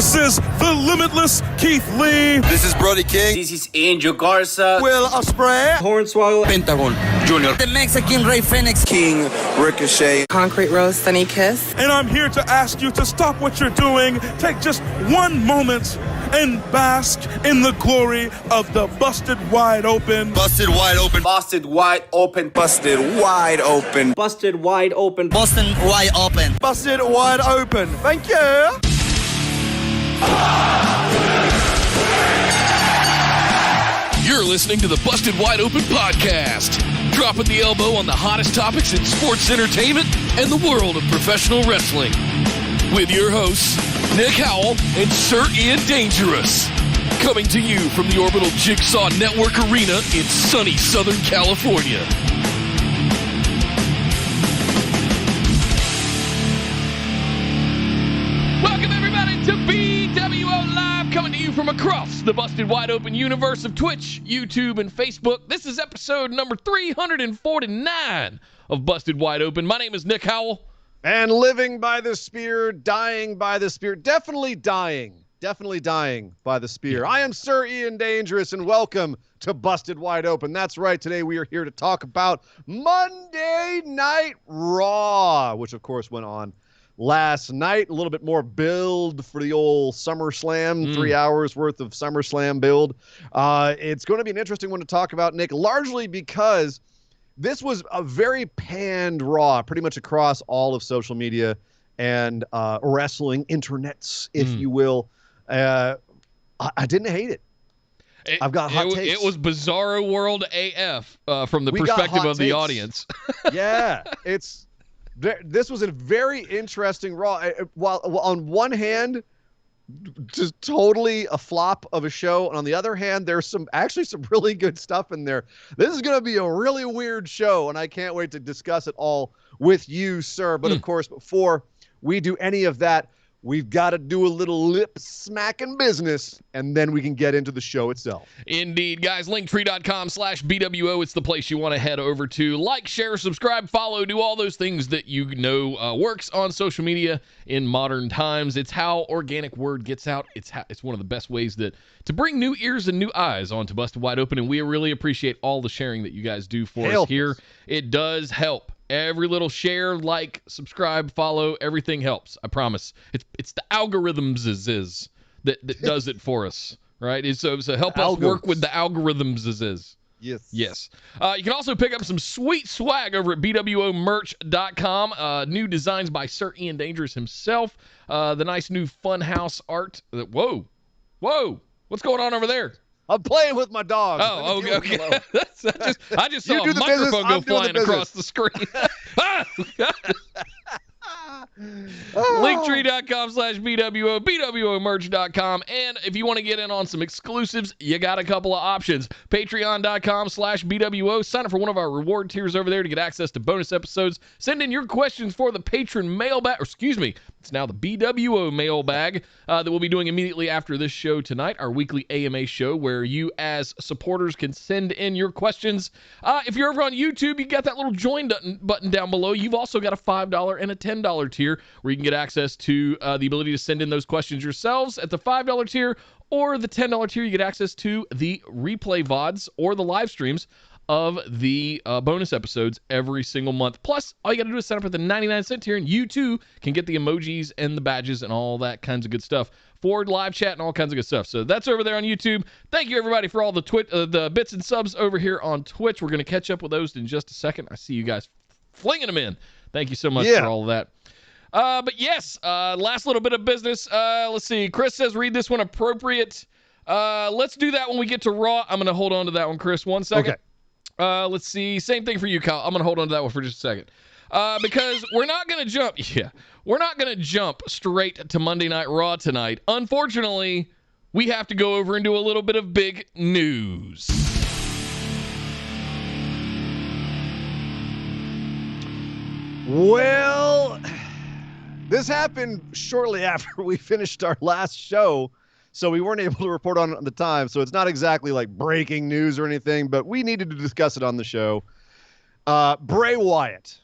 This is the limitless Keith Lee. This is Brody King. This is Angel Garza. Will Ospreay. Hornswoggle. Pentagon Junior. The Mexican Ray Phoenix. King Ricochet. Concrete Rose, Sunny Kiss. And I'm here to ask you to stop what you're doing, take just one moment, and bask in the glory of the Busted Wide Open. Busted Wide Open. Busted Wide Open. Busted Wide Open. Busted Wide Open. Boston Wide Open. Busted Wide Open. Thank you. You're listening to the Busted Wide Open podcast, dropping the elbow on the hottest topics in sports entertainment and the world of professional wrestling. With your hosts, Nick Howell and Sir Ian Dangerous. Coming to you from the Orbital Jigsaw Network Arena in sunny Southern California. Welcome everybody to BWO Live, coming to you from across the Busted Wide Open universe of Twitch, YouTube, and Facebook. This is episode number 349 of Busted Wide Open. My name is Nick Howell. And living by the spear, dying by the spear, definitely dying by the spear. I am Sir Ian Dangerous, and welcome to Busted Wide Open. That's right, today we are here to talk about Monday Night Raw, which of course went on last night. A little bit more build for the old SummerSlam, 3 hours worth of SummerSlam build. It's going to be an interesting one to talk about, Nick, largely because this was a very panned Raw, pretty much across all of social media and wrestling internets, if you will. I didn't hate it. I've got hot takes. It was Bizarro World AF from the perspective of the audience. Yeah, this was a very interesting Raw. While on one hand, just totally a flop of a show, and on the other hand, there's actually some really good stuff in there. This is going to be a really weird show, and I can't wait to discuss it all with you, sir. But of course, before we do any of that, we've got to do a little lip smacking business, and then we can get into the show itself. Indeed, guys. Linktree.com/BWO. It's the place you want to head over to. Like, share, subscribe, follow, do all those things that you know works on social media in modern times. It's how organic word gets out. It's one of the best ways to bring new ears and new eyes onto Busted Wide Open, and we really appreciate all the sharing that you guys do for us here. It does help. Every little share, like, subscribe, follow, everything helps. I promise. It's the algorithms that does it for us, right? So help us work with the algorithms. Yes. You can also pick up some sweet swag over at BWOmerch.com. New designs by Sir Ian Dangerous himself. The nice new Funhouse art. Whoa. What's going on over there? I'm playing with my dog. Oh, okay. I just saw a microphone go flying across the screen. Linktree.com/BWO, BWOmerch.com. And if you want to get in on some exclusives, you got a couple of options. Patreon.com/BWO. Sign up for one of our reward tiers over there to get access to bonus episodes. Send in your questions for the patron mailbag. It's now the BWO mailbag that we'll be doing immediately after this show tonight, our weekly AMA show, where you as supporters can send in your questions. If you're over on YouTube, you got that little join button down below. You've also got a $5 and a $10 tier where you can get access to the ability to send in those questions yourselves. At the $5 tier or the $10 tier, you get access to the replay VODs or the live streams of the bonus episodes every single month. Plus, all you got to do is sign up for the 99-cent tier, and you too can get the emojis and the badges and all that kinds of good stuff for live chat and all kinds of good stuff. So that's over there on YouTube. Thank you, everybody, for all the bits and subs over here on Twitch. We're going to catch up with those in just a second. I see you guys flinging them in. Thank you so much for all of that. But yes, last little bit of business. Let's see. Chris says, read this one appropriate. Let's do that when we get to Raw. I'm going to hold on to that one, Chris. 1 second. Okay. Let's see. Same thing for you, Kyle. I'm going to hold on to that one for just a second. Because we're not going to jump. Yeah. We're not going to jump straight to Monday Night Raw tonight. Unfortunately, we have to go over and do a little bit of big news. Well, this happened shortly after we finished our last show, so we weren't able to report on it at the time. So it's not exactly like breaking news or anything, but we needed to discuss it on the show. Bray Wyatt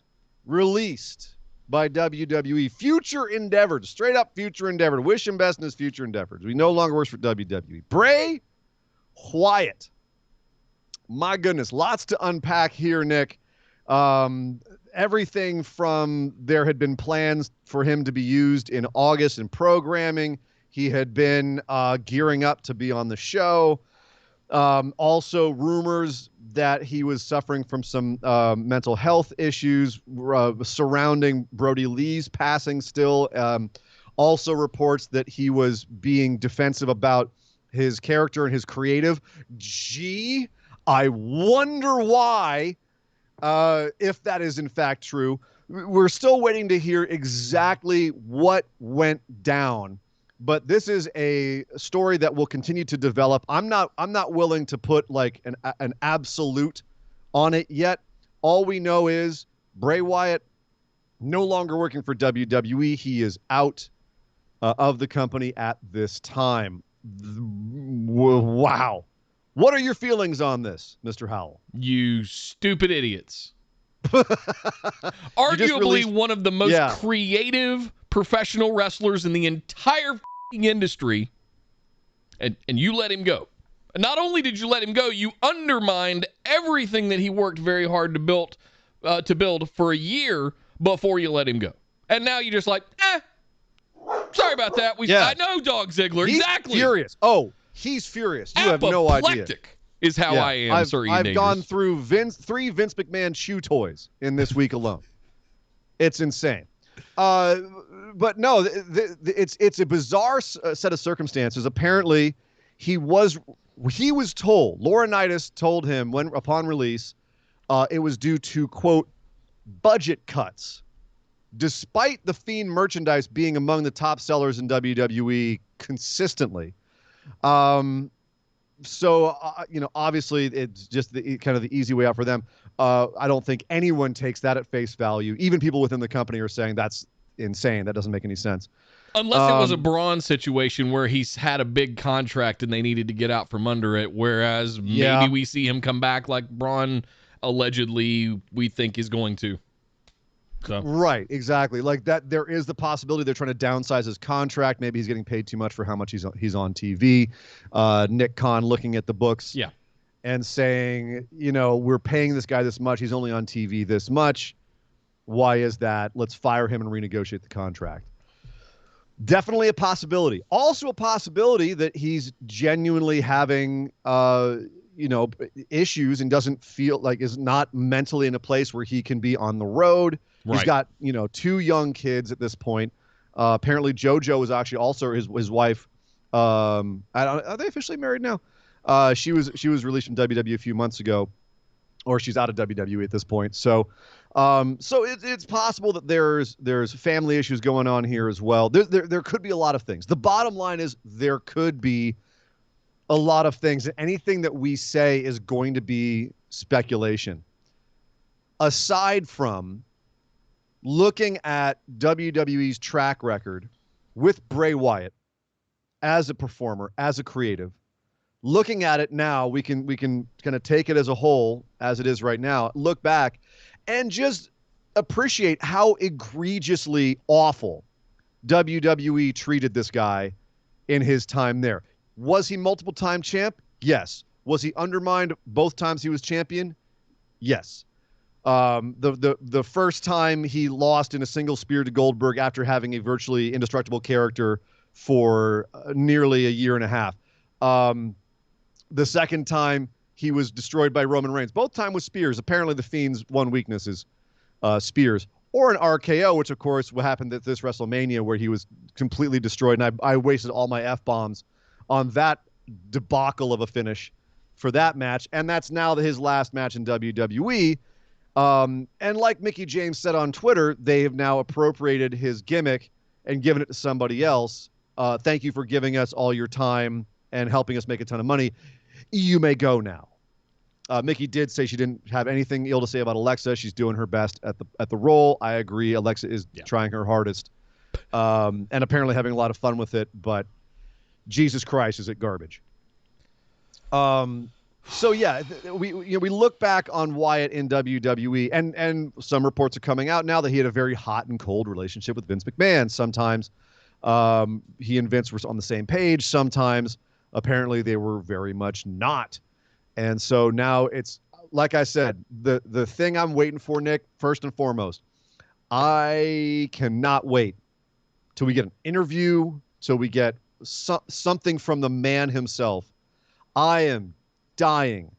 released by WWE. Future endeavors, straight up future endeavor. Wish him best in his future endeavors. We no longer works for WWE. Bray Wyatt. My goodness, lots to unpack here, Nick. Everything from there had been plans for him to be used in August in programming. He had been gearing up to be on the show. Also, rumors that he was suffering from some mental health issues surrounding Brody Lee's passing still. Also, reports that he was being defensive about his character and his creative. Gee, I wonder why, if that is in fact true. We're still waiting to hear exactly what went down. But this is a story that will continue to develop. I'm not willing to put like an absolute on it yet. All we know is Bray Wyatt no longer working for WWE. He is out of the company at this time. Wow. What are your feelings on this, Mr. Howell? You stupid idiots. Arguably one of the most creative professional wrestlers in the entire industry, and you let him go. And not only did you let him go, you undermined everything that he worked very hard to build for a year before you let him go. And now you're just like, sorry about that. I know Dog Ziggler. He's exactly. Furious. Oh, he's furious. You have no idea. Apoplectic is how I am, Sir Ian I've gone through three Vince McMahon chew toys in this week alone. It's insane. But no, it's a bizarre set of circumstances. Apparently, he was told, Laurinaitis told him upon release, it was due to, quote, budget cuts, despite the Fiend merchandise being among the top sellers in WWE consistently. So obviously it's just kind of the easy way out for them. I don't think anyone takes that at face value. Even people within the company are saying that's insane. That doesn't make any sense. Unless it was a Braun situation where he's had a big contract and they needed to get out from under it, whereas maybe we see him come back like Braun allegedly we think is going to. So. Right, exactly. Like that, there is the possibility they're trying to downsize his contract. Maybe he's getting paid too much for how much he's on TV. Nick Khan looking at the books and saying, we're paying this guy this much. He's only on TV this much. Why is that? Let's fire him and renegotiate the contract. Definitely a possibility. Also a possibility that he's genuinely having, issues and doesn't feel like is not mentally in a place where he can be on the road. Right. He's got, 2 young kids at this point. Apparently JoJo is actually also his wife. Are they officially married now? She was released from WWE a few months ago, or she's out of WWE at this point. So it's possible that there's family issues going on here as well. There could be a lot of things. The bottom line is there could be a lot of things. Anything that we say is going to be speculation. Aside from looking at WWE's track record with Bray Wyatt as a performer, as a creative, looking at it now, we can kind of take it as a whole, as it is right now, look back, and just appreciate how egregiously awful WWE treated this guy in his time there. Was he multiple-time champ? Yes. Was he undermined both times he was champion? Yes. The first time he lost in a single spear to Goldberg after having a virtually indestructible character for nearly a year and a half. The second time he was destroyed by Roman Reigns. Both times with spears. Apparently the Fiend's one weakness is spears. Or an RKO, which of course what happened at this WrestleMania where he was completely destroyed. And I wasted all my F-bombs on that debacle of a finish for that match. And that's now his last match in WWE. And like Mickie James said on Twitter, they have now appropriated his gimmick and given it to somebody else. Thank you for giving us all your time and helping us make a ton of money. You may go now. Mickie did say she didn't have anything ill to say about Alexa. She's doing her best at the role. I agree. Alexa is trying her hardest, and apparently having a lot of fun with it. But Jesus Christ, is it garbage? So yeah, we look back on Wyatt in WWE, and some reports are coming out now that he had a very hot and cold relationship with Vince McMahon. Sometimes he and Vince were on the same page. Sometimes apparently they were very much not. And so now it's like I said, the thing I'm waiting for, Nick, first and foremost, I cannot wait till we get an interview, till we get something from the man himself. I am dying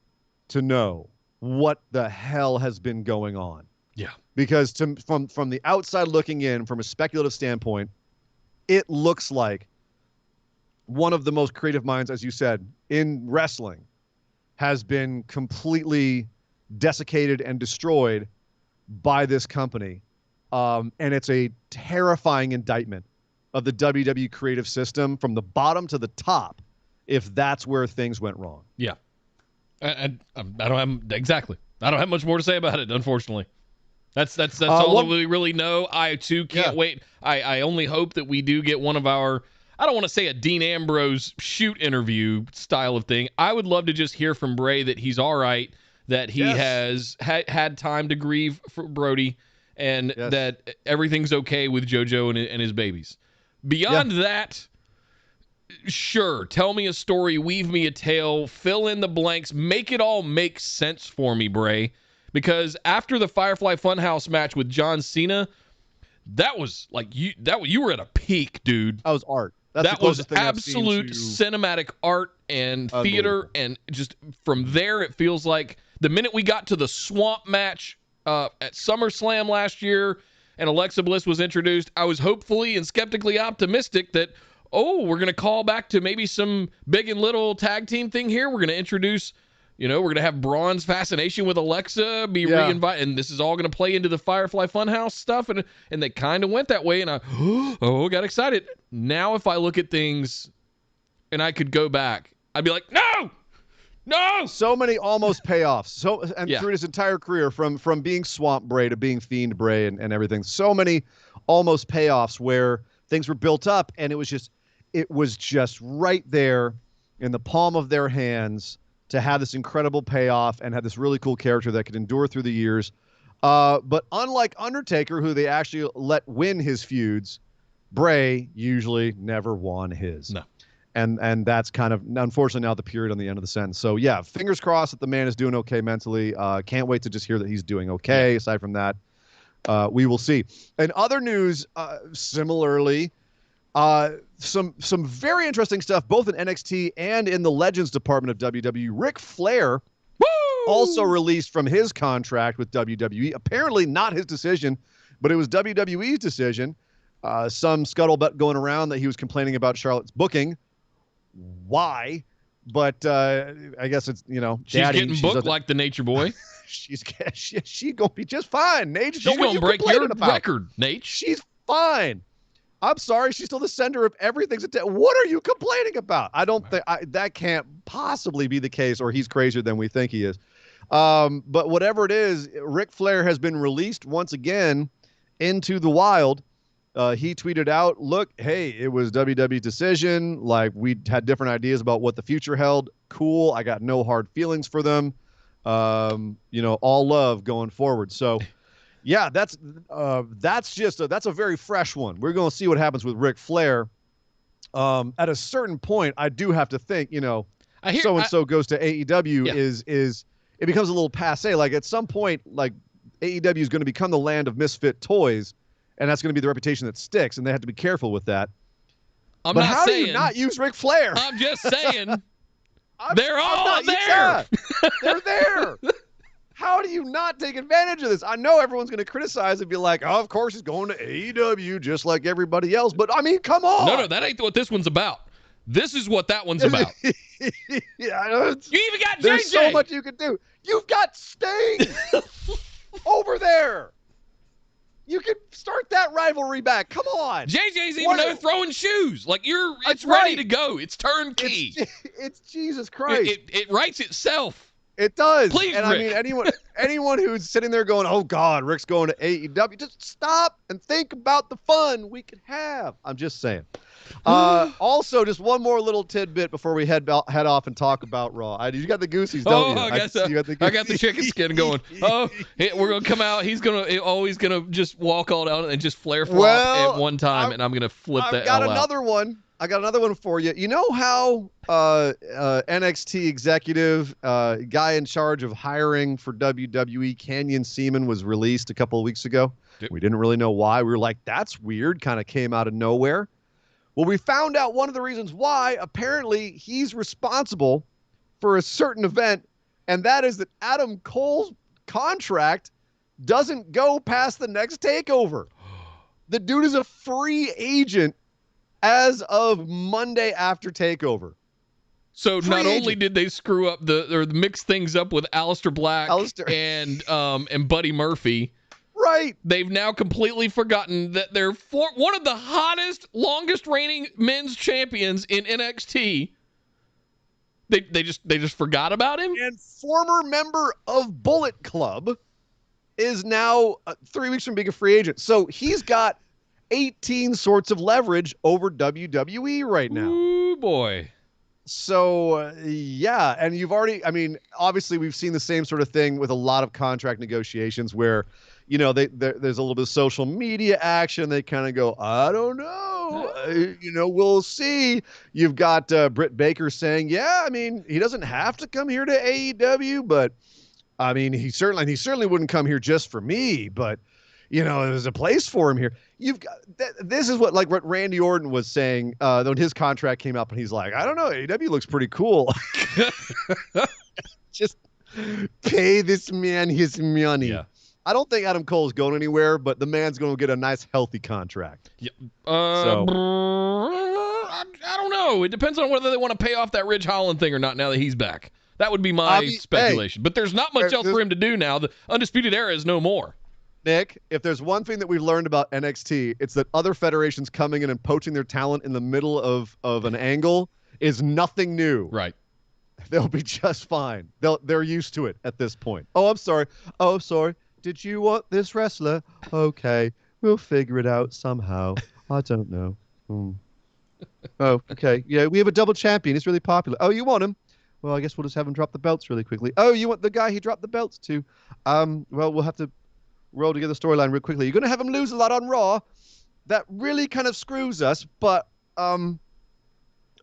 to know what the hell has been going on. Yeah. Because from the outside looking in, from a speculative standpoint, it looks like one of the most creative minds, as you said, in wrestling has been completely desiccated and destroyed by this company. And it's a terrifying indictment of the WWE creative system from the bottom to the top, if that's where things went wrong. Yeah. I don't have much more to say about it, unfortunately. That's all that we really know. I too can't wait. I only hope that we do get one of our, I don't want to say a Dean Ambrose shoot interview style of thing. I would love to just hear from Bray that he's all right, that he has had time to grieve for Brody, and that everything's okay with JoJo and his babies. Beyond that, sure, tell me a story, weave me a tale, fill in the blanks, make it all make sense for me, Bray. Because after the Firefly Funhouse match with John Cena, that was like you were at a peak, dude. That was art. That was absolute cinematic art and theater, and just from there it feels like the minute we got to the swamp match at SummerSlam last year and Alexa Bliss was introduced, I was hopefully and skeptically optimistic that, we're going to call back to maybe some big and little tag team thing here. We're going to introduce, we're going to have Braun's fascination with Alexa be reinvited, and this is all going to play into the Firefly Funhouse stuff, and they kind of went that way, and I got excited. Now if I look at things and I could go back, I'd be like, no! So many almost payoffs. Through his entire career, from being Swamp Bray to being Fiend Bray and everything, so many almost payoffs where things were built up, and it was just right there in the palm of their hands to have this incredible payoff and have this really cool character that could endure through the years. But unlike Undertaker, who they actually let win his feuds, Bray usually never won his. No. And that's kind of, unfortunately, now the period on the end of the sentence. So, yeah, fingers crossed that the man is doing okay mentally. Can't wait to just hear that he's doing okay. Yeah. Aside from that, we will see. And other news, similarly, some very interesting stuff, both in NXT and in the Legends department of WWE. Ric Flair also released from his contract with WWE. Apparently not his decision, but it was WWE's decision. Some scuttlebutt going around that he was complaining about Charlotte's booking. Why? But I guess it's, she's Daddy, getting booked like the Nature Boy. She's gonna be just fine, Nate. She's gonna break your record, Nate. She's fine. I'm sorry, she's still the center of everything. What are you complaining about? I don't think that can't possibly be the case, or he's crazier than we think he is. But whatever it is, Ric Flair has been released once again into the wild. He tweeted out, look, hey, it was WWE's decision. Like, we had different ideas about what the future held. Cool. I got no hard feelings for them. All love going forward. So, yeah, that's a very fresh one. We're going to see what happens with Ric Flair. At a certain point, I do have to think, so-and-so goes to AEW is it becomes a little passe. Like, at some point, like, AEW is going to become the land of misfit toys. And that's going to be the reputation that sticks, and they have to be careful with that. But how do you not use Ric Flair? I'm just saying. They're all there. They're there. How do you not take advantage of this? I know everyone's going to criticize and be like, oh, of course he's going to AEW just like everybody else. But, I mean, come on. No, that ain't what this one's about. This is what that one's about. You even got JJ. There's so much you could do. You've got Sting over there. You can start that rivalry back. Come on. JJ's even there throwing shoes. Like, it's ready to go. It's turnkey. It's Jesus Christ. It writes itself. It does. Please, and Rick. I mean, anyone who's sitting there going, "Oh God, Rick's going to AEW," just stop and think about the fun we could have. I'm just saying. Also, just one more little tidbit before we head off and talk about Raw. You got the goosies, don't you? I got the chicken skin going. We're gonna come out. He's gonna just walk all down and just flare flop at one time, and I'm gonna flip that. I got another one for you. You know how NXT executive guy in charge of hiring for WWE, Canyon Ceman, was released a couple of weeks ago? Yep. We didn't really know why. We were like, that's weird. Kind of came out of nowhere. Well, we found out one of the reasons why. Apparently, he's responsible for a certain event, and that is that Adam Cole's contract doesn't go past the next takeover. The dude is a free agent as of Monday after takeover. So not only did they screw up or mix things up with Aleister Black and Buddy Murphy, right? They've now completely forgotten that they're one of the hottest, longest reigning men's champions in NXT. They just forgot about him. And former member of Bullet Club is now 3 weeks from being a free agent. So he's got 18 sorts of leverage over WWE right now. Ooh, boy. So, yeah. And obviously we've seen the same sort of thing with a lot of contract negotiations where, there's a little bit of social media action. They kind of go, I don't know. We'll see. You've got Britt Baker saying, he doesn't have to come here to AEW, but he certainly wouldn't come here just for me, but there's a place for him here. You've got this is what Randy Orton was saying when his contract came up, and he's like, I don't know, AEW looks pretty cool. Just pay this man his money. Yeah. I don't think Adam Cole's going anywhere, but the man's going to get a nice, healthy contract. Yeah. I don't know. It depends on whether they want to pay off that Ridge Holland thing or not now that he's back. That would be my speculation. But there's not much else for him to do now. The Undisputed Era is no more. Nick, if there's one thing that we've learned about NXT, it's that other federations coming in and poaching their talent in the middle of an angle is nothing new. Right. They'll be just fine. They're used to it at this point. Oh, I'm sorry. Did you want this wrestler? Okay, we'll figure it out somehow. I don't know. Oh, okay. Yeah, we have a double champion. He's really popular. Oh, you want him? Well, I guess we'll just have him drop the belts really quickly. Oh, you want the guy he dropped the belts to? Well, we'll have to roll together the storyline real quickly. You're going to have him lose a lot on Raw. That really kind of screws us, but all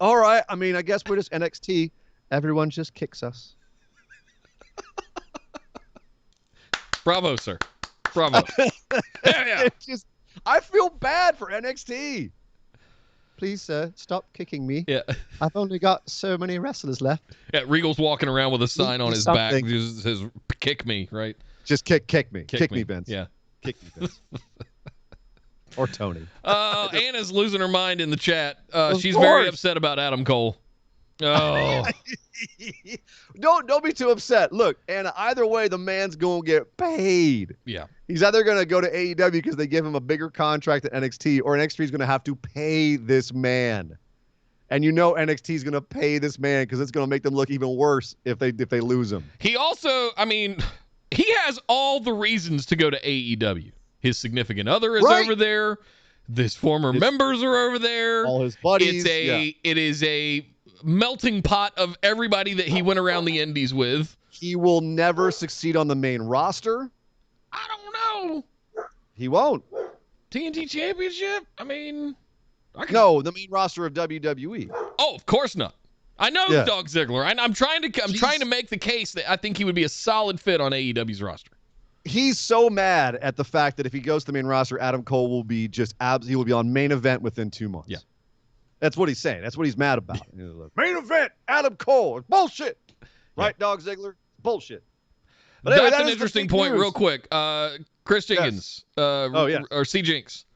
right. I guess we're just NXT. Everyone just kicks us. Bravo, sir. Bravo. Yeah. I feel bad for NXT. Please, sir, stop kicking me. Yeah. I've only got so many wrestlers left. Yeah, Regal's walking around with a sign on his back that says, kick me, right? Just kick me. Kick me, Vince. Yeah. Kick me, Vince. Or Tony. Anna's losing her mind in the chat. She's very upset about Adam Cole. Oh. Don't be too upset. Look, Anna, either way, the man's going to get paid. Yeah. He's either going to go to AEW because they give him a bigger contract at NXT, or NXT is going to have to pay this man. And NXT is going to pay this man because it's going to make them look even worse if they lose him. He also, he has all the reasons to go to AEW. His significant other is over there. His former members are over there. All his buddies. It is a melting pot of everybody that he went around the indies with. He will never succeed on the main roster. I don't know. He won't. TNT Championship? No, the main roster of WWE. Oh, of course not. I know Dog Ziggler. I'm trying to make the case that I think he would be a solid fit on AEW's roster. He's so mad at the fact that if he goes to the main roster, Adam Cole will be he will be on main event within 2 months. Yeah. That's what he's saying. That's what he's mad about. Main event, Adam Cole. It's bullshit. Right, Dog Ziggler? Bullshit. But anyway, that's an interesting point real quick. Chris Jenkins or C. Jinx.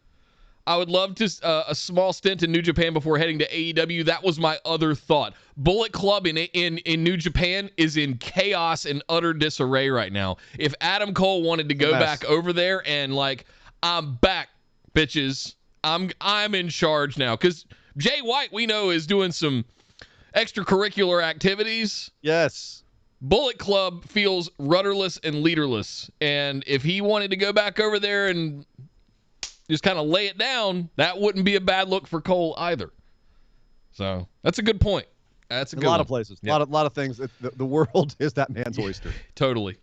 I would love to a small stint in New Japan before heading to AEW. That was my other thought. Bullet Club in New Japan is in chaos and utter disarray right now. If Adam Cole wanted to go back over there and I'm back, bitches. I'm in charge now. Because Jay White, we know, is doing some extracurricular activities. Yes. Bullet Club feels rudderless and leaderless. And if he wanted to go back over there and just kind of lay it down, that wouldn't be a bad look for Cole either. So that's a good point. That's a good lot one. of places. Yeah. A lot of things. The world is that man's oyster. Totally.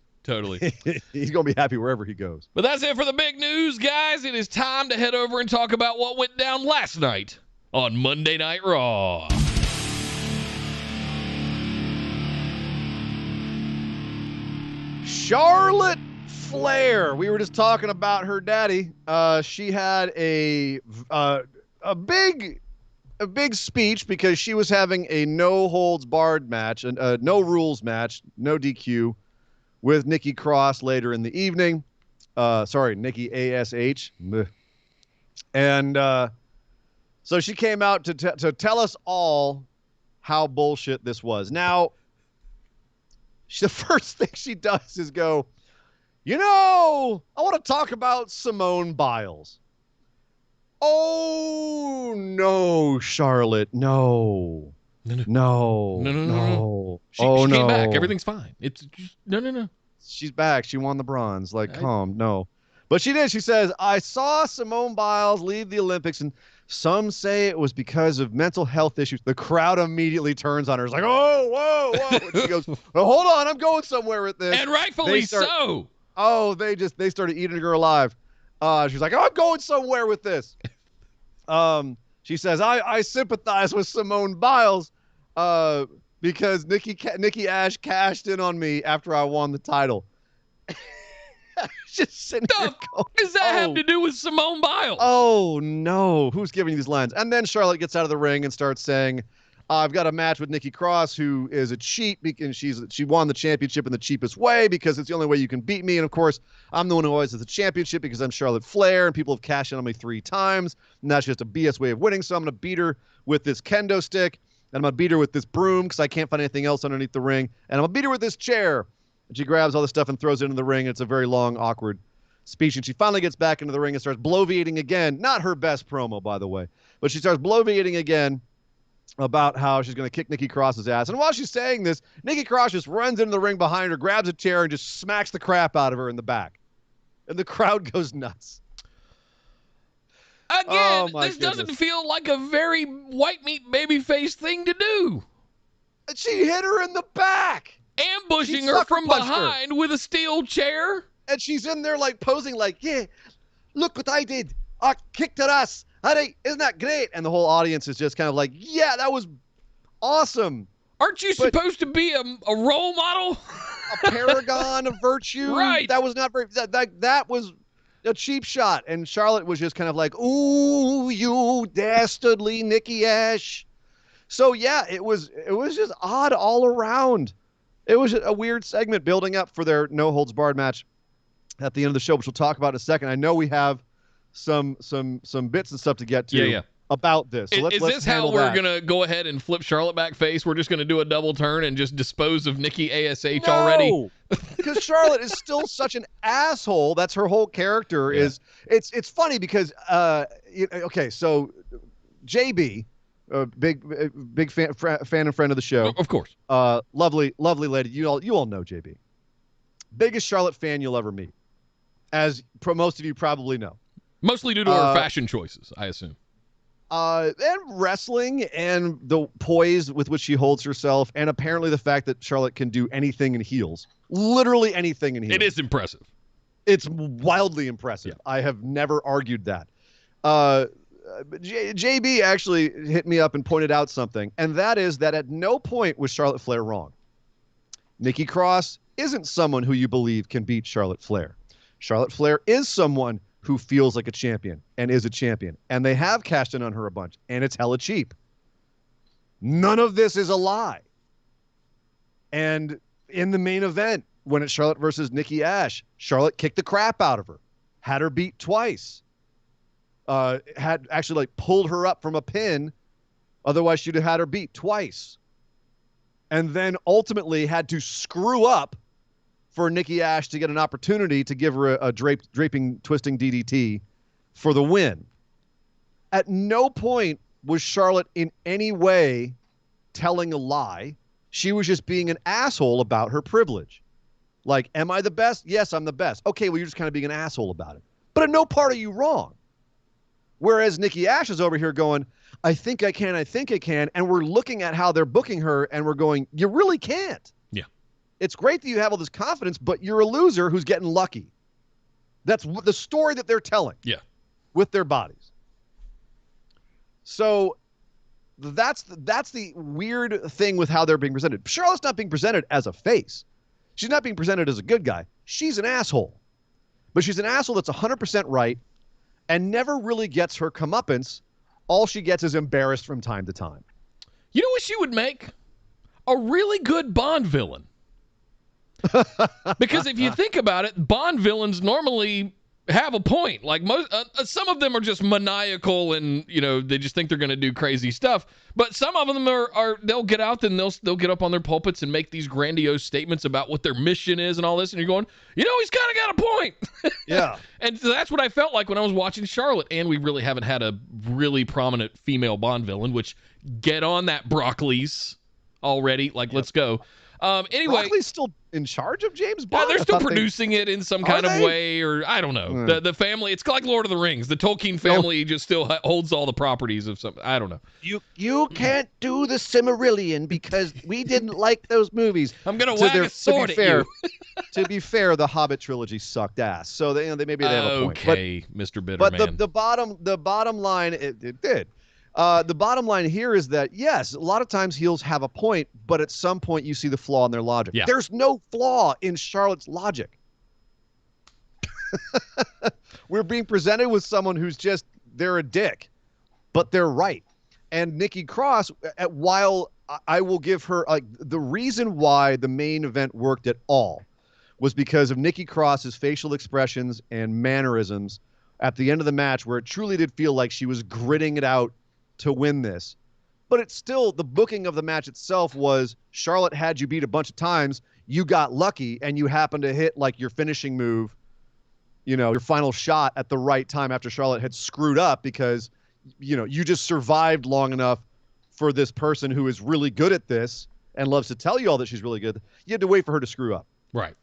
He's going to be happy wherever he goes. But that's it for the big news, guys. It is time to head over and talk about what went down last night on Monday Night Raw. Charlotte Flair. We were just talking about her daddy. She had a big speech because she was having a no holds barred match, a no rules match, no DQ with Nikki Cross later in the evening. Nikki A.S.H. And so she came out to tell us all how bullshit this was. Now, the first thing she does is go, I want to talk about Simone Biles. Oh, no, Charlotte. No. No. She came back. Everything's fine. It's just, no. She's back. She won the bronze. No. But she did. She says, I saw Simone Biles leave the Olympics, and some say it was because of mental health issues. The crowd immediately turns on her. It's like, oh, whoa. And she goes, well, hold on. I'm going somewhere with this. And rightfully so. Oh, they started eating her alive. She's like, I'm going somewhere with this. She says, I sympathize with Simone Biles because Nikki A.S.H cashed in on me after I won the title. Just sitting there going, what does that have to do with Simone Biles? Oh, no. Who's giving you these lines? And then Charlotte gets out of the ring and starts saying, I've got a match with Nikki Cross, who is a cheat because she won the championship in the cheapest way because it's the only way you can beat me. And, of course, I'm the one who always has the championship because I'm Charlotte Flair, and people have cashed in on me 3 times. And that's just a BS way of winning. So I'm going to beat her with this kendo stick, and I'm going to beat her with this broom because I can't find anything else underneath the ring. And I'm going to beat her with this chair. And she grabs all this stuff and throws it into the ring. And it's a very long, awkward speech. And she finally gets back into the ring and starts bloviating again. Not her best promo, by the way. But she starts bloviating again about how she's going to kick Nikki Cross's ass. And while she's saying this, Nikki Cross just runs into the ring behind her, grabs a chair, and just smacks the crap out of her in the back. And the crowd goes nuts. Again, this doesn't feel like a very white meat babyface thing to do. And she hit her in the back. Ambushing her from behind with a steel chair. And she's in there like posing like, yeah, look what I did. I kicked her ass. Isn't that great? And the whole audience is just kind of like, yeah, that was awesome. Aren't you supposed to be a role model? A paragon of virtue? Right. That was not very, that was a cheap shot. And Charlotte was just kind of like, ooh, you dastardly Nikki A.S.H. So yeah, it was just odd all around. It was a weird segment building up for their no holds barred match at the end of the show, which we'll talk about in a second. I know we have some bits and stuff to get to about this. So is this how we're going to go ahead and flip Charlotte back face? We're just going to do a double turn and just dispose of Nikki A.S.H. already? Because Charlotte is still such an asshole. That's her whole character. Yeah. It's funny because okay, so JB, big fan and friend of the show, of course, lovely lady. You all know JB, biggest Charlotte fan you'll ever meet, as most of you probably know. Mostly due to her fashion choices, I assume. And wrestling and the poise with which she holds herself, and apparently the fact that Charlotte can do anything in heels. Literally anything in heels. It is impressive. It's wildly impressive. Yeah. I have never argued that. JB actually hit me up and pointed out something, and that is that at no point was Charlotte Flair wrong. Nikki Cross isn't someone who you believe can beat Charlotte Flair. Charlotte Flair is someone who feels like a champion and is a champion. And they have cashed in on her a bunch, and it's hella cheap. None of this is a lie. And in the main event, when it's Charlotte versus Nikki A.S.H, Charlotte kicked the crap out of her, had her beat twice, had actually pulled her up from a pin. Otherwise, she'd have had her beat twice. And then ultimately had to screw up for Nikki A.S.H to get an opportunity to give her a draping, twisting DDT for the win. At no point was Charlotte in any way telling a lie She was just being an asshole about her privilege. Like, am I the best? Yes, I'm the best. Okay, well, you're just kind of being an asshole about it. But in no part are you wrong. Whereas Nikki A.S.H. is over here going, I think I can. And we're looking at how they're booking her and we're going, you really can't. Yeah. It's great that you have all this confidence, but you're a loser who's getting lucky. That's the story that they're telling. Yeah. With their bodies. So that's the weird thing with how they're being presented. Charlotte's not being presented as a face. She's not being presented as a good guy. She's an asshole. But she's an asshole that's 100% right and never really gets her comeuppance. All she gets is embarrassed from time to time. You know what she would make? A really good Bond villain. Because if you think about it, Bond villains normally have a point. Like most, some of them are just maniacal and, you know, they just think they're going to do crazy stuff. But some of them are they'll get out and they'll get up on their pulpits and make these grandiose statements about what their mission is and all this. And you're going, you know, he's kind of got a point. Yeah. And so that's what I felt like when I was watching Charlotte. And we really haven't had a really prominent female Bond villain, which get on that Broccoli's already. Like, yep. Let's go. Anyway, Broccoli's still in charge of James Bond. They're still producing it in some kind of way, or I don't know. The family, it's like Lord of the Rings. The Tolkien family just still holds all the properties of something. I don't know. You can't do the Silmarillion because we didn't like those movies. I'm gonna whack a sword at you. To be fair, the Hobbit trilogy sucked ass. So they maybe they have a point. Okay, Mr. Bitterman. But the bottom line, it did. The bottom line here is that, yes, a lot of times heels have a point, but at some point you see the flaw in their logic. Yeah. There's no flaw in Charlotte's logic. We're being presented with someone who's just, they're a dick, but they're right. And Nikki Cross, while I will give her, the reason why the main event worked at all was because of Nikki Cross's facial expressions and mannerisms at the end of the match, where it truly did feel like she was gritting it out to win this. But it's still, the booking of the match itself was Charlotte had you beat a bunch of times, you got lucky, and you happened to hit like your finishing move, you know, your final shot at the right time after Charlotte had screwed up because, you know, you just survived long enough for this person who is really good at this and loves to tell you all that she's really good. You had to wait for her to screw up. Right.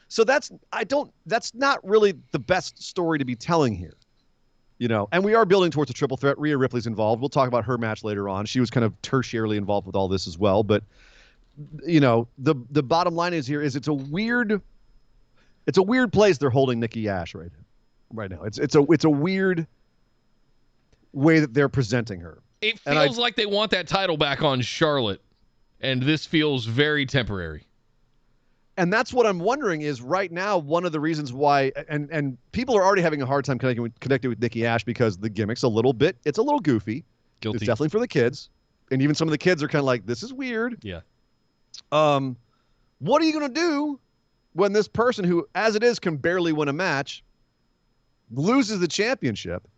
So that's not really the best story to be telling here. You know, and we are building towards a triple threat. Rhea Ripley's involved. We'll talk about her match later on. She was kind of tertiarily involved with all this as well. But, you know, the bottom line is it's a weird place they're holding Nikki A.S.H. right now. It's a weird way that they're presenting her. It feels like they want that title back on Charlotte, and this feels very temporary. And that's what I'm wondering is right now, one of the reasons why, and people are already having a hard time connecting with Nikki A.S.H. because the gimmick's it's a little goofy. Guilty. It's definitely for the kids. And even some of the kids are kind of like, this is weird. Yeah. What are you going to do when this person who, as it is, can barely win a match, loses the championship?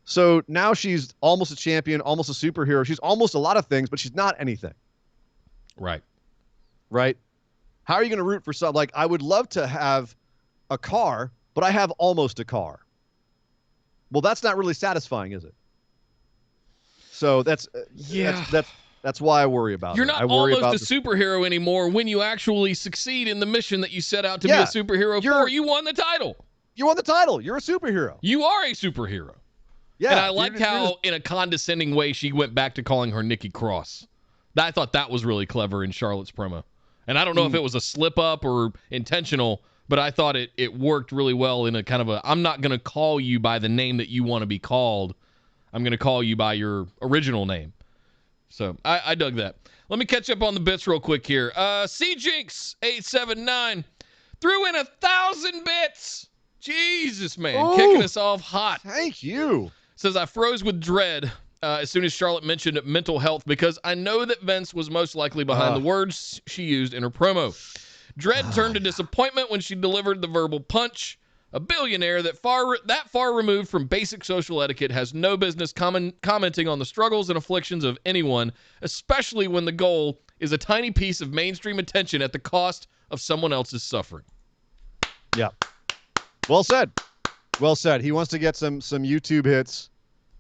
So now she's almost a champion, almost a superhero. She's almost a lot of things, but she's not anything. Right. Right? How are you going to root for something? Like, I would love to have a car, but I have almost a car. Well, that's not really satisfying, is it? So that's why I worry about it. You're not almost a superhero anymore when you actually succeed in the mission that you set out to be a superhero for. You won the title. You won the title. You're a superhero. You are a superhero. Yeah. And I liked how, in a condescending way, she went back to calling her Nikki Cross. I thought that was really clever in Charlotte's promo. And I don't know if it was a slip up or intentional, but I thought it worked really well in a kind of I'm not going to call you by the name that you want to be called. I'm going to call you by your original name. So I dug that. Let me catch up on the bits real quick here. CJinx879 threw in 1,000 bits. Jesus, man. Kicking us off hot. Thank you. Says, I froze with dread as soon as Charlotte mentioned mental health because I know that Vince was most likely behind the words she used in her promo. Dread turned to disappointment when she delivered the verbal punch. A billionaire that far removed from basic social etiquette has no business commenting on the struggles and afflictions of anyone, especially when the goal is a tiny piece of mainstream attention at the cost of someone else's suffering. Yeah. Well said. Well said. He wants to get some YouTube hits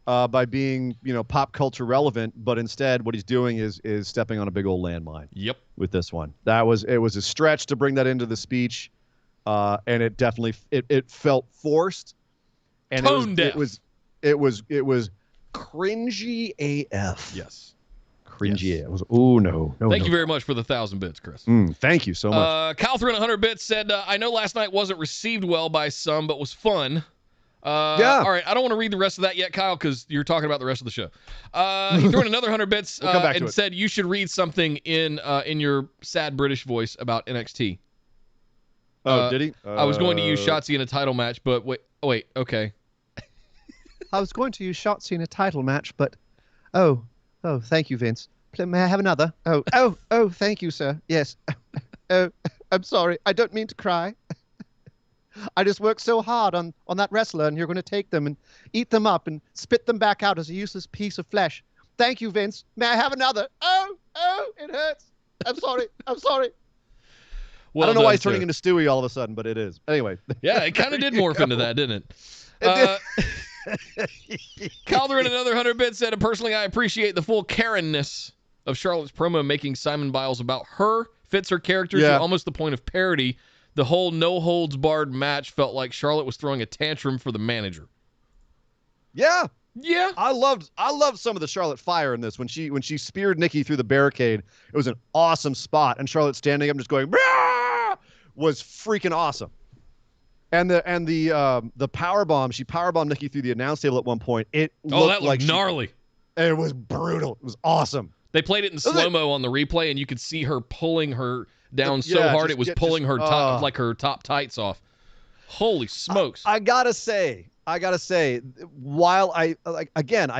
by being, pop culture relevant, but instead what he's doing is stepping on a big old landmine. Yep. With this one, it was a stretch to bring that into the speech, and it definitely it felt forced, and it was cringy AF. Yes. Cringy Yes. AF. It was, oh no. Thank you very much for the 1,000 bits, Chris. Thank you so much. Kyle threw in 100 bits, said, I know last night wasn't received well by some, but was fun. Yeah. All right, I don't want to read the rest of that yet, Kyle, because you're talking about the rest of the show. He threw in another 100 bits and said you should read something in your sad British voice about NXT. Did he? I was going to use Shotzi in a title match, but wait, okay. I was going to use Shotzi in a title match, but oh, thank you, Vince. May I have another? Oh, thank you, sir. Yes. Oh, I'm sorry. I don't mean to cry. I just worked so hard on that wrestler, and you're going to take them and eat them up and spit them back out as a useless piece of flesh. Thank you, Vince. May I have another? Oh, it hurts. I'm sorry. Well I don't know done, why he's sir. turning into Stewie all of a sudden, but it is. Anyway. Yeah, it kind of did morph into that, didn't it? Kyle threw in another 100 bits, said, personally, I appreciate the full Karen-ness of Charlotte's promo, making Simon Biles about her, fits her character to almost the point of parody. The whole no-holds-barred match felt like Charlotte was throwing a tantrum for the manager. Yeah. Yeah. I loved some of the Charlotte fire in this when she speared Nikki through the barricade. It was an awesome spot, and Charlotte standing up and just going "Rah!" was freaking awesome. And the power bomb, she power bombed Nikki through the announce table at one point. It looked like gnarly. It was brutal. It was awesome. They played it in slow-mo on the replay, and you could see her pulling her down so hard it was pulling her top her top tights off. Holy smokes. I gotta say, while I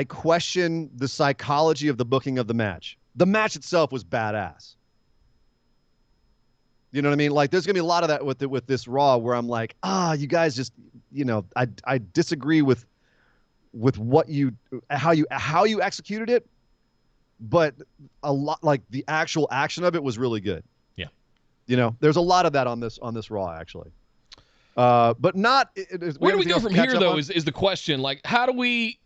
question the psychology of the booking of the match. The match itself was badass. You know what I mean? Like, there's gonna be a lot of that with this Raw where I'm like, you guys just, I disagree with what how you executed it, but a lot, like, the actual action of it was really good. Yeah. There's a lot of that on this Raw, actually. But not. Where do we go from here, though, is the question. Like, how do we?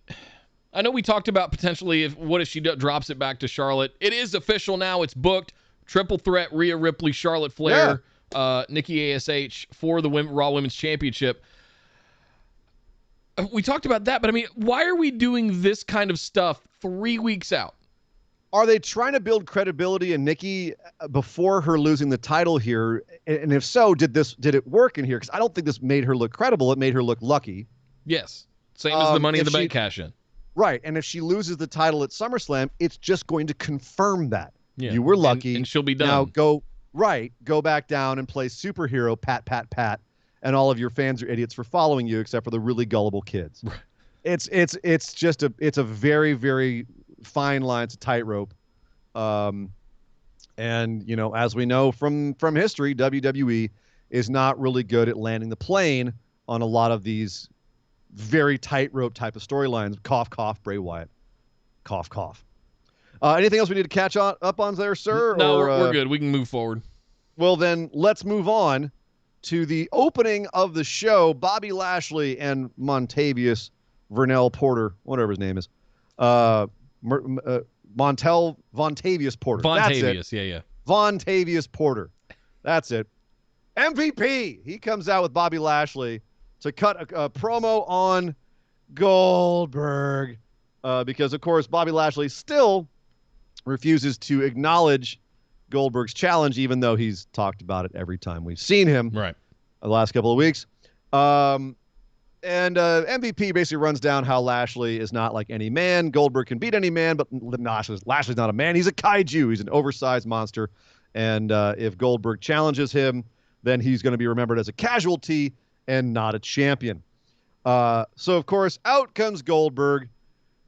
I know we talked about potentially what if she drops it back to Charlotte. It is official now. It's booked. Triple threat: Rhea Ripley, Charlotte Flair, Nikki, A.S.H. for the Raw Women's Championship. We talked about that, but I mean, why are we doing this kind of stuff 3 weeks out? Are they trying to build credibility in Nikki before her losing the title here? And if so, did it work in here? Because I don't think this made her look credible. It made her look lucky. Yes. Same as the Money in the Bank cash-in. Right. And if she loses the title at SummerSlam, it's just going to confirm that. Yeah. You were lucky. And she'll be done. Now go back down and play superhero, pat, and all of your fans are idiots for following you, except for the really gullible kids. Right. It's just a very, very fine line. It's a tightrope. And as we know from history, WWE is not really good at landing the plane on a lot of these very tightrope type of storylines. Cough, cough, Bray Wyatt. Cough, cough. Anything else we need to catch up on there, sir? No, we're good. We can move forward. Well, then let's move on to the opening of the show. Bobby Lashley and Montavious Vernell Porter, whatever his name is. Vontavious Porter. Vontavious, yeah. Vontavious Porter. That's it. MVP. He comes out with Bobby Lashley to cut a promo on Goldberg because, of course, Bobby Lashley still refuses to acknowledge Goldberg's challenge, even though he's talked about it every time we've seen him the last couple of weeks. And MVP basically runs down how Lashley is not like any man. Goldberg can beat any man, but Lashley's not a man. He's a kaiju. He's an oversized monster. And if Goldberg challenges him, then he's going to be remembered as a casualty and not a champion. So, of course, out comes Goldberg,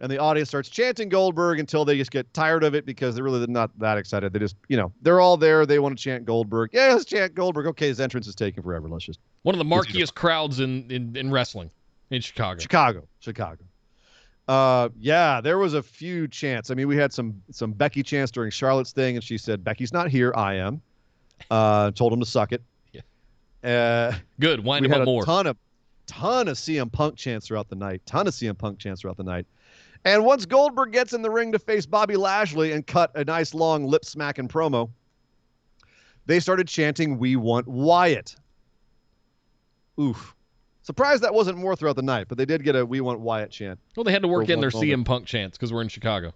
and the audience starts chanting Goldberg until they just get tired of it because they're really not that excited. They just, they're all there. They want to chant Goldberg. Yeah, let's chant Goldberg. Okay, his entrance is taking forever. Let's just. One of the markiest crowds in wrestling in Chicago. Chicago. There was a few chants. I mean, we had some Becky chants during Charlotte's thing, and she said, "Becky's not here. I am." Told him to suck it. Yeah. Good. Wind him up more. Ton of CM Punk chants throughout the night. And once Goldberg gets in the ring to face Bobby Lashley and cut a nice long lip smacking promo, they started chanting, "We want Wyatt." Oof. Surprised that wasn't more throughout the night, but they did get a "We want Wyatt" chant. Well, they had to work in their moment. CM Punk chants because we're in Chicago.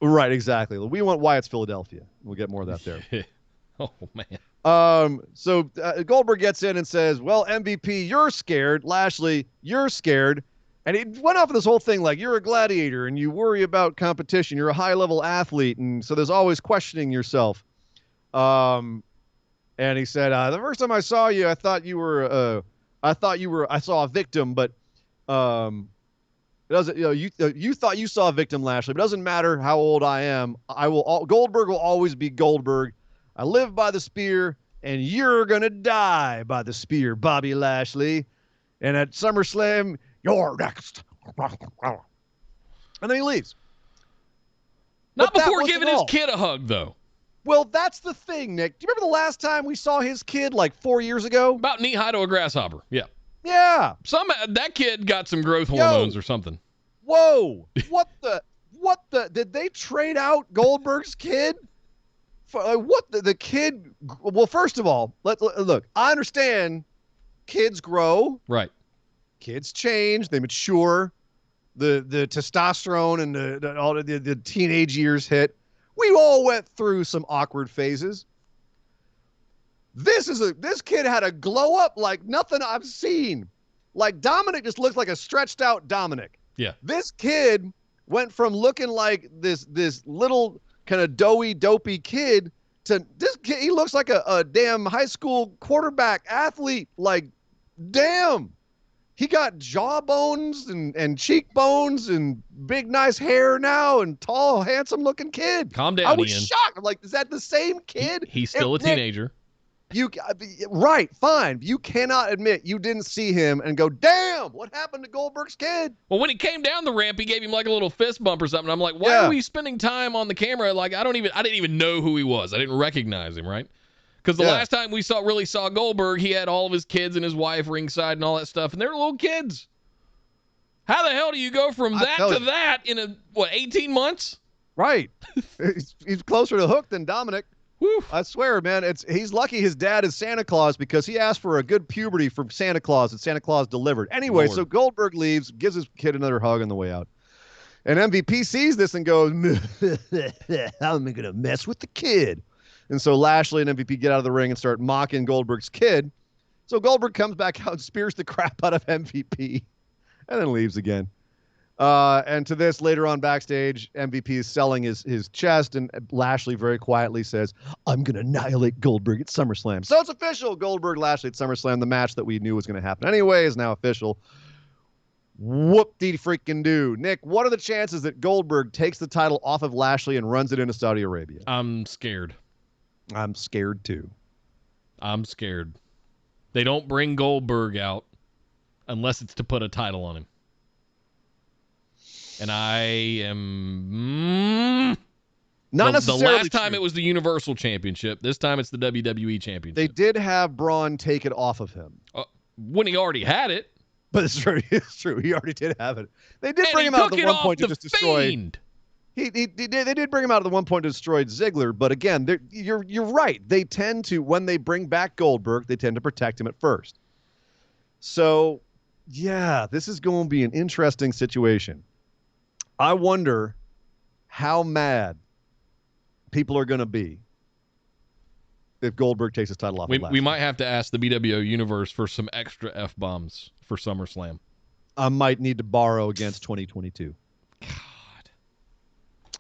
Right, exactly. "We want Wyatt's Philadelphia." We'll get more of that there. Oh, man. So Goldberg gets in and says, "Well, MVP, you're scared. Lashley, you're scared." And he went off of this whole thing like, you're a gladiator and you worry about competition. You're a high-level athlete, and so there's always questioning yourself. And he said, the first time I saw you, I thought you were I saw a victim, but it doesn't. You thought you saw a victim, Lashley, but it doesn't matter how old I am. Goldberg will always be Goldberg. I live by the spear, and you're gonna die by the spear, Bobby Lashley. And at SummerSlam, you're next. And then he leaves. Not But that before wasn't giving his all. kid a hug, though. Well, that's the thing, Nick. Do you remember the last time we saw his kid, like 4 years ago? About knee high to a grasshopper. Yeah. Yeah. That kid got some growth hormones or something. Whoa. What the? Did they trade out Goldberg's kid? What the kid? Well, first of all, look. I understand kids grow. Right. Kids change. They mature. The testosterone and all the teenage years hit. We all went through some awkward phases. This kid had a glow up like nothing I've seen. Like Dominic just looks like a stretched out Dominic. Yeah. This kid went from looking like this little kind of doughy, dopey kid to this kid. He looks like a damn high school quarterback athlete. Like, damn. He got jawbones and cheekbones and big, nice hair now and tall, handsome-looking kid. Calm down, I was Ian. shocked. I'm like, is that the same kid? He's still a Nick, teenager. Right, fine. You cannot admit you didn't see him and go, damn, what happened to Goldberg's kid? Well, when he came down the ramp, he gave him like a little fist bump or something. I'm like, why are we spending time on the camera? Like, I didn't even know who he was. I didn't recognize him, right? Because the last time we really saw Goldberg, he had all of his kids and his wife ringside and all that stuff, and they were little kids. How the hell do you go from that to that in 18 months? Right. He's closer to Hook than Dominic. Whew. I swear, man, he's lucky his dad is Santa Claus because he asked for a good puberty from Santa Claus and Santa Claus delivered. Anyway, Lord. So Goldberg leaves, gives his kid another hug on the way out. And MVP sees this and goes, how am I going to mess with the kid? And so Lashley and MVP get out of the ring and start mocking Goldberg's kid. So Goldberg comes back out and spears the crap out of MVP and then leaves again. And to this, later on backstage, MVP is selling his chest, and Lashley very quietly says, I'm going to annihilate Goldberg at SummerSlam. So it's official. Goldberg-Lashley at SummerSlam, the match that we knew was going to happen anyway, is now official. Whoop-de-freaking-do. Nick, what are the chances that Goldberg takes the title off of Lashley and runs it into Saudi Arabia? I'm scared. I'm scared, too. I'm scared. They don't bring Goldberg out unless it's to put a title on him. And I am... Not necessarily The last time true. it was the Universal Championship. This time it's the WWE Championship. They did have Braun take it off of him. When he already had it. But it's true. It's true. He already did have it. They did And bring he him out took at it the one off point to the just destroy... Fiend. They did bring him out at the one point to destroy Ziggler, but again, you're right. They tend to, when they bring back Goldberg, they tend to protect him at first. So, yeah, this is going to be an interesting situation. I wonder how mad people are going to be if Goldberg takes his title off. We might have to ask the BWO Universe for some extra F-bombs for SummerSlam. I might need to borrow against 2022.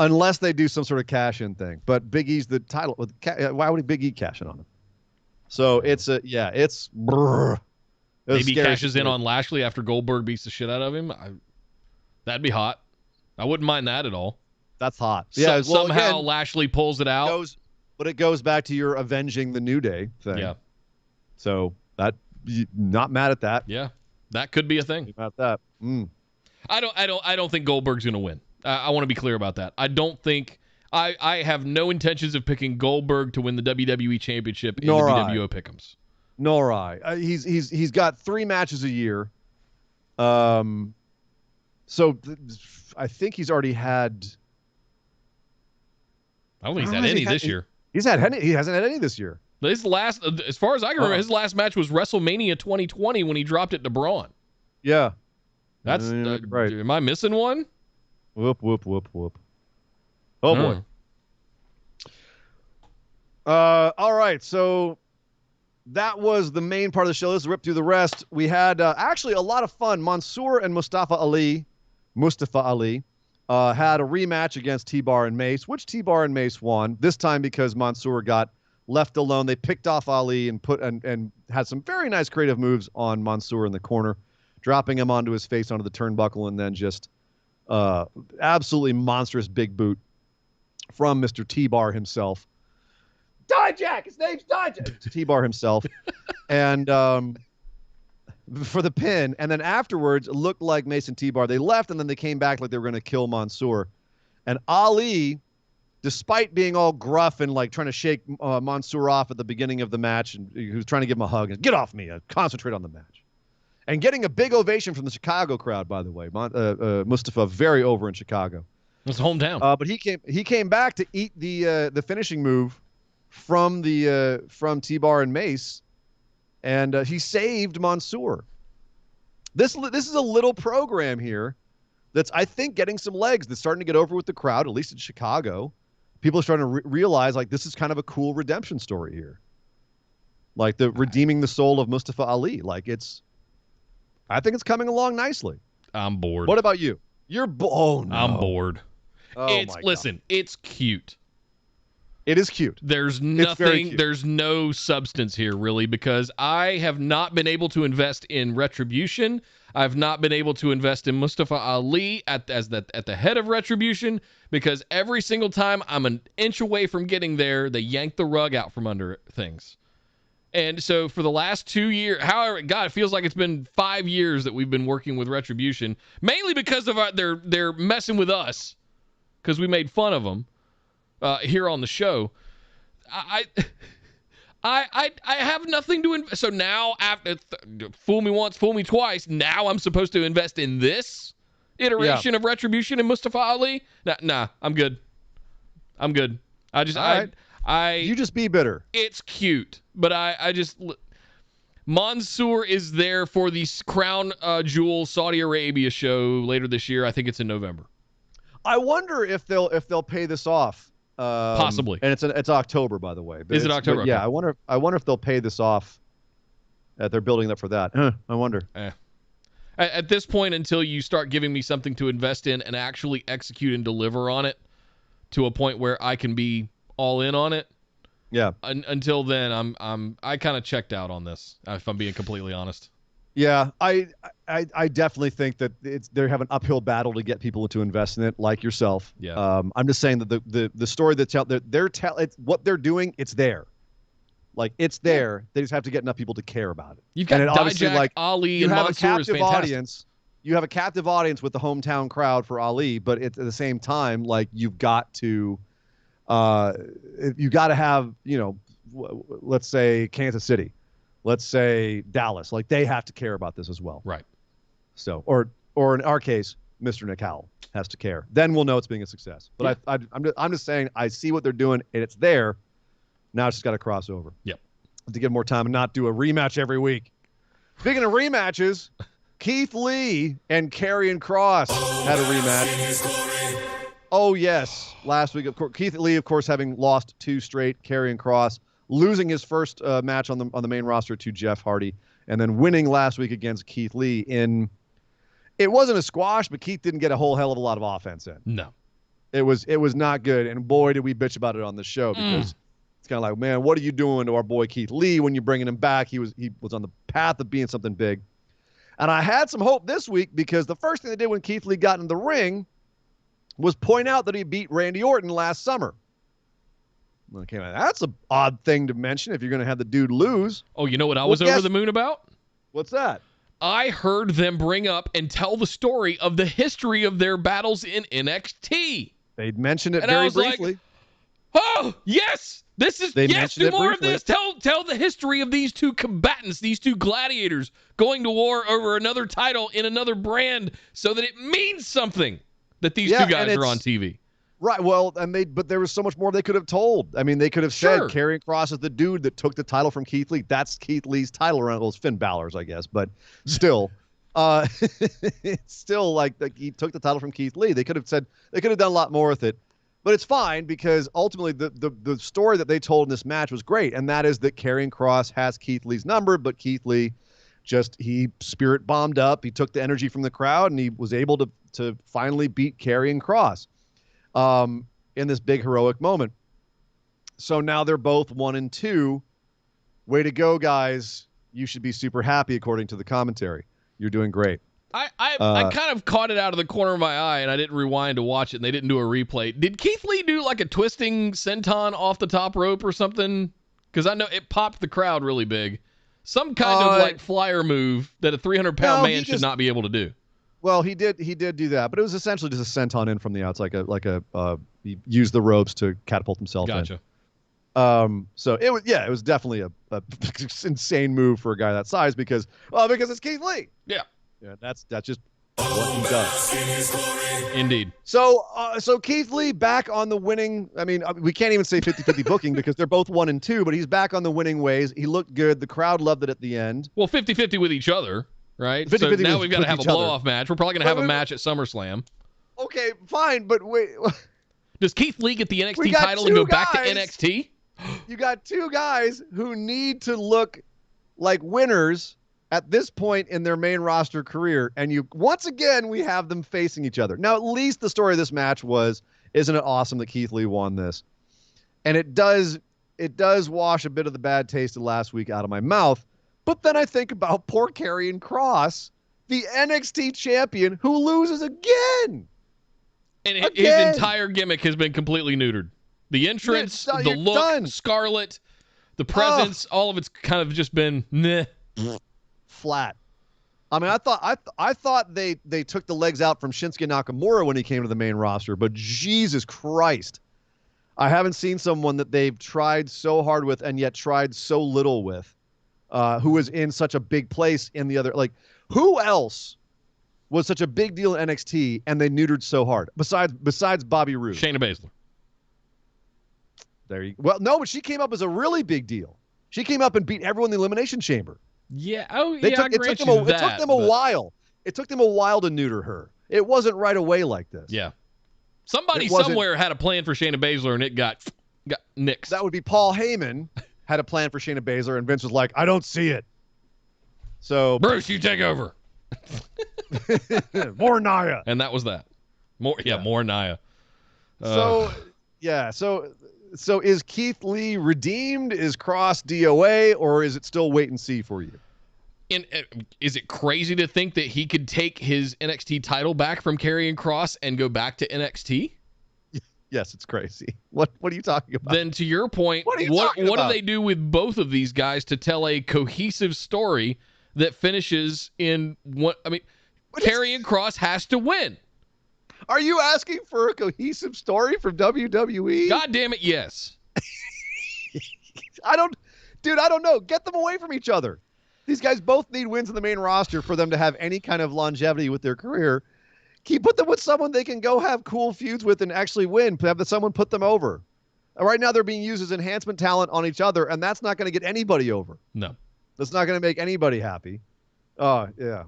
Unless they do some sort of cash-in thing. But Big E's the title. Why would Big E cash in on him? So it's brr. Maybe he cashes in on Lashley after Goldberg beats the shit out of him. That'd be hot. I wouldn't mind that at all. That's hot. Yeah. Somehow again, Lashley pulls it out. But it goes back to your avenging the New Day thing. Yeah. So not mad at that. Yeah. That could be a thing. Not that. I don't think Goldberg's going to win. I want to be clear about that. I don't think I have no intentions of picking Goldberg to win the WWE Championship in the BWO Pick'ems. Nor I. He's got 3 matches a year. So I think he's already had. I don't think he's had any this year. He hasn't had any this year. His last, as far as I can remember, his last match was WrestleMania 2020 when he dropped it to Braun. Yeah. That's right. Am I missing one? Whoop, whoop, whoop, whoop. Oh, boy. All right. So that was the main part of the show. Let's rip through the rest. We had actually a lot of fun. Mansoor and Mustafa Ali had a rematch against T-Bar and Mace, which T-Bar and Mace won. This time because Mansoor got left alone. They picked off Ali and had some very nice creative moves on Mansoor in the corner, dropping him onto his face onto the turnbuckle, and then just absolutely monstrous big boot from Mr. T-Bar himself. Dijak! His name's Dijak! T-Bar himself. And for the pin. And then afterwards, it looked like Mace and T-Bar, they left, and then they came back like they were going to kill Mansoor. And Ali, despite being all gruff and like trying to shake Mansoor off at the beginning of the match, and he was trying to give him a hug, and get off me, concentrate on the match. And getting a big ovation from the Chicago crowd, by the way. Mustafa, very over in Chicago. It's hometown. But he came back to eat the finishing move from T-Bar and Mace, and he saved Mansoor. This is a little program here that's, I think, getting some legs. That's starting to get over with the crowd, at least in Chicago. People are starting to realize like this is kind of a cool redemption story here, like the redeeming the soul of Mustafa Ali. Like I think it's coming along nicely. I'm bored. What about you? Oh no. I'm bored. Oh, listen, it's cute. It is cute. There's nothing, there's no substance here really, because I have not been able to invest in Retribution. I've not been able to invest in Mustafa Ali at the head of Retribution, because every single time I'm an inch away from getting there, they yank the rug out from under things. And so for the last 2 years, however, God, it feels like it's been 5 years that we've been working with Retribution, mainly because of they're messing with us because we made fun of them. Here on the show, I have nothing to invest. So now, after fool me once, fool me twice, now I'm supposed to invest in this iteration of Retribution and Mustafa Ali? Nah, I'm good. You just be bitter. It's cute, but I just Mansoor is there for the Crown Jewel Saudi Arabia show later this year. I think it's in November. I wonder if they'll pay this off. Possibly. And it's October, by the way. Is it October? Yeah, okay. I wonder if they'll pay this off. They're building up for that. I wonder. At this point, until you start giving me something to invest in and actually execute and deliver on it to a point where I can be all in on it. Yeah. Until then, I kind of checked out on this, if I'm being completely honest. Yeah, I definitely think that they have an uphill battle to get people to invest in it, like yourself. Yeah. I'm just saying that the story that's out there, what they're doing, it's there. Like, it's there. They just have to get enough people to care about it. You've got Dijak, Ali, and Mansoor is fantastic. You have a captive audience with the hometown crowd for Ali, but at the same time, like, you've got to have, let's say Kansas City. Let's say Dallas, like they have to care about this as well. Right. So, or in our case, Mr. Nick Howell has to care. Then we'll know it's being a success. But yeah. I'm just saying, I see what they're doing and it's there. Now it's just got to cross over. Yep. To give more time and not do a rematch every week. Speaking of rematches, Keith Lee and Karrion Kross had a rematch. Oh yes, last week of course, Keith Lee, of course, having lost 2 straight. Karrion Kross losing his first match on the main roster to Jeff Hardy, and then winning last week against Keith Lee it wasn't a squash, but Keith didn't get a whole hell of a lot of offense in. No. It was not good, and boy, did we bitch about it on the show, because it's kind of like, man, what are you doing to our boy Keith Lee when you're bringing him back? He was on the path of being something big. And I had some hope this week, because the first thing they did when Keith Lee got in the ring was point out that he beat Randy Orton last summer. Okay, that's an odd thing to mention if you're going to have the dude lose. Oh, you know what I was over the moon about? What's that? I heard them bring up and tell the story of the history of their battles in NXT. They'd mentioned it very briefly. Like, oh, yes! Do more of this. Tell the history of these two combatants, these two gladiators, going to war over another title in another brand so that it means something that these two guys are on TV. Right. Well, but there was so much more they could have told. I mean, they could have said Karrion Kross is the dude that took the title from Keith Lee. That's Keith Lee's title around. Well, it's Finn Balor's, I guess, but still, it's still like he took the title from Keith Lee. They could have done a lot more with it, but it's fine because ultimately the story that they told in this match was great, and that is that Karrion Kross has Keith Lee's number, but Keith Lee he spirit bombed up. He took the energy from the crowd, and he was able to finally beat Karrion Kross. In this big heroic moment. So now they're both 1-2. Way to go, guys. You should be super happy according to the commentary. You're doing great. I kind of caught it out of the corner of my eye and I didn't rewind to watch it and they didn't do a replay. Did Keith Lee do like a twisting senton off the top rope or something? Because I know it popped the crowd really big. Some kind of like flyer move that a 300-pound man should not be able to do. Well, he did do that, but it was essentially just a senton in from the outside, he used the ropes to catapult himself in. So it was definitely a insane move for a guy that size because it's Keith Lee. Yeah, that's just what he does. Indeed. So Keith Lee back on the winning. I mean, we can't even say 50-50 booking because they're both 1-2, but he's back on the winning ways. He looked good. The crowd loved it at the end. Well, 50-50 with each other. Right? So now we've got to have a blow-off match. We're probably going to have a match at SummerSlam. Okay, fine, but wait. Does Keith Lee get the NXT title and go back to NXT? You got two guys who need to look like winners at this point in their main roster career, and once again, we have them facing each other. Now, at least the story of this match isn't it awesome that Keith Lee won this? And it does wash a bit of the bad taste of last week out of my mouth. But then I think about poor Karrion Kross, the NXT champion, who loses again. And his entire gimmick has been completely neutered. The entrance, the look, Scarlet, the presence, all of it's kind of just been flat. I mean, I thought they took the legs out from Shinsuke Nakamura when he came to the main roster, but Jesus Christ, I haven't seen someone that they've tried so hard with and yet tried so little with. Who was in such a big place in the other, like, who else was such a big deal in NXT and they neutered so hard besides Bobby Roode? Shayna Baszler. There you go. Well, no, but she came up as a really big deal. She came up and beat everyone in the Elimination Chamber. Yeah. Oh, It took them a while. It took them a while to neuter her. It wasn't right away like this. Yeah. Somebody somewhere had a plan for Shayna Baszler and it got nixed. That would be Paul Heyman. Had a plan for Shayna Baszler, and Vince was like, I don't see it. So Bruce, you take over. More Nia. And that was that. More Nia. So is Keith Lee redeemed? Is Kross DOA, or is it still wait and see for you? Is it crazy to think that he could take his NXT title back from Karrion Kross and go back to NXT? Yes, it's crazy. What are you talking about? Then to your point, what do they do with both of these guys to tell a cohesive story that finishes in what? I mean, Karrion Kross has to win. Are you asking for a cohesive story from WWE? God damn it, yes. I don't know. Get them away from each other. These guys both need wins in the main roster for them to have any kind of longevity with their career. Put them with someone they can go have cool feuds with and actually win. Have someone put them over. Right now they're being used as enhancement talent on each other, and that's not going to get anybody over. No. That's not going to make anybody happy. Oh, yeah.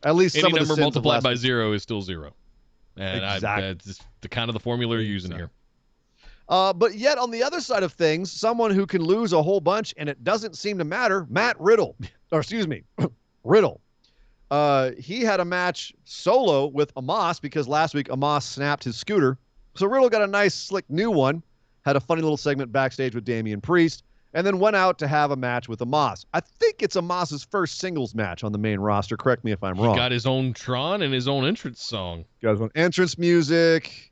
At least any some of number the multiplied by 0 is still 0. And exactly. That's the kind of the formula you're using here. But yet on the other side of things, someone who can lose a whole bunch and it doesn't seem to matter, Riddle. He had a match solo with A.S.H because last week A.S.H snapped his scooter. So Riddle got a nice, slick new one, had a funny little segment backstage with Damien Priest, and then went out to have a match with A.S.H. I think it's A.S.'s first singles match on the main roster. Correct me if I'm wrong. He got his own Tron and his own entrance song. Got his own entrance music.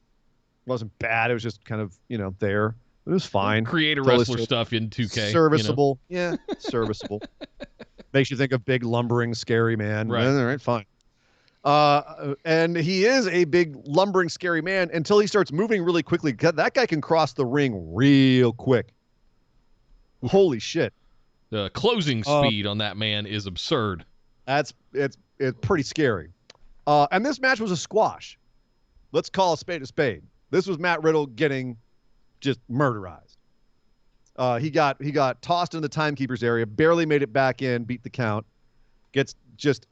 Wasn't bad. It was just kind of, there. It was fine. Creator wrestler stuff in 2K. Serviceable. Yeah, serviceable. Makes you think of big, lumbering, scary man. Right. All right, fine. And he is a big, lumbering, scary man until he starts moving really quickly. That guy can cross the ring real quick. Holy shit. The closing speed on that man is absurd. It's pretty scary. And this match was a squash. Let's call a spade a spade. This was Matt Riddle getting just murderized. He got tossed into the timekeeper's area, barely made it back in, beat the count, gets just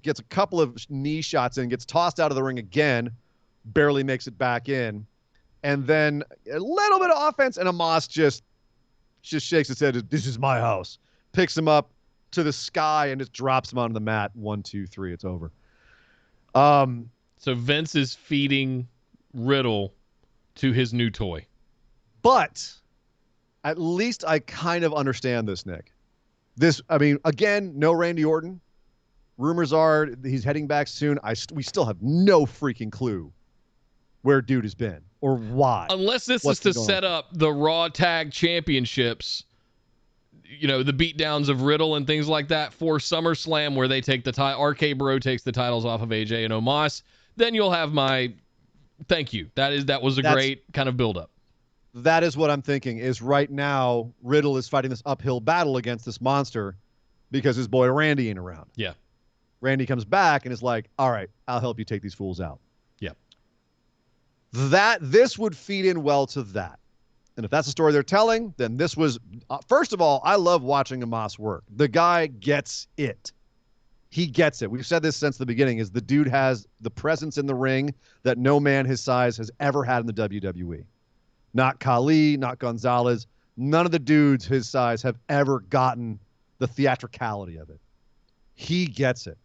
gets a couple of knee shots in, gets tossed out of the ring again, barely makes it back in, and then a little bit of offense, and Amos just shakes his head. This is my house. Picks him up to the sky and just drops him onto the mat. 1, 2, 3. It's over. So Vince is feeding Riddle to his new toy. But at least I kind of understand this, Nick. Again, no Randy Orton. Rumors are he's heading back soon. We still have no freaking clue where dude has been or why. Unless this is to set up the Raw Tag Championships, the beatdowns of Riddle and things like that for SummerSlam, where they take the title. RK Bro takes the titles off of AJ and Omos. Then you'll have my thank you. That was a great kind of build-up. That is what I'm thinking, is right now Riddle is fighting this uphill battle against this monster because his boy Randy ain't around. Yeah. Randy comes back and is like, all right, I'll help you take these fools out. Yeah. This would feed in well to that. And if that's the story they're telling, then this was, first of all, I love watching Amos work. The guy gets it. He gets it. We've said this since the beginning, is the dude has the presence in the ring that no man his size has ever had in the WWE. Not Khali, not Gonzalez. None of the dudes his size have ever gotten the theatricality of it. He gets it.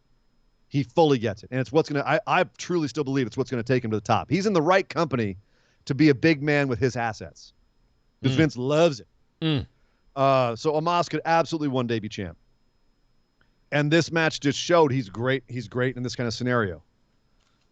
He fully gets it. And it's I truly still believe it's what's going to take him to the top. He's in the right company to be a big man with his assets. Because Vince loves it. So Amos could absolutely one day be champ. And this match just showed he's great. He's great in this kind of scenario.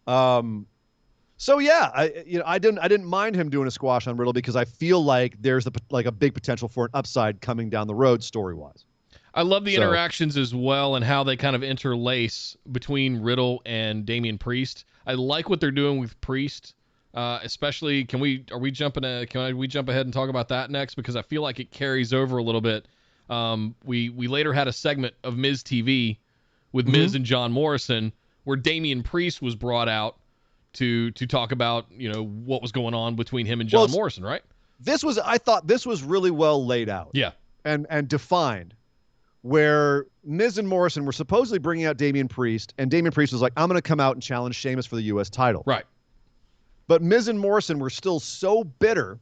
So yeah, I didn't mind him doing a squash on Riddle because I feel like there's a big potential for an upside coming down the road story-wise. I love the interactions as well and how they kind of interlace between Riddle and Damien Priest. I like what they're doing with Priest, especially. Can we jump ahead and talk about that next, because I feel like it carries over a little bit. We later had a segment of Miz TV with Miz and John Morrison where Damien Priest was brought out to talk about what was going on between him and John Morrison, right? I thought this was really well laid out. Yeah. And defined, where Miz and Morrison were supposedly bringing out Damien Priest, and Damien Priest was like, I'm going to come out and challenge Sheamus for the U.S. title. Right. But Miz and Morrison were still so bitter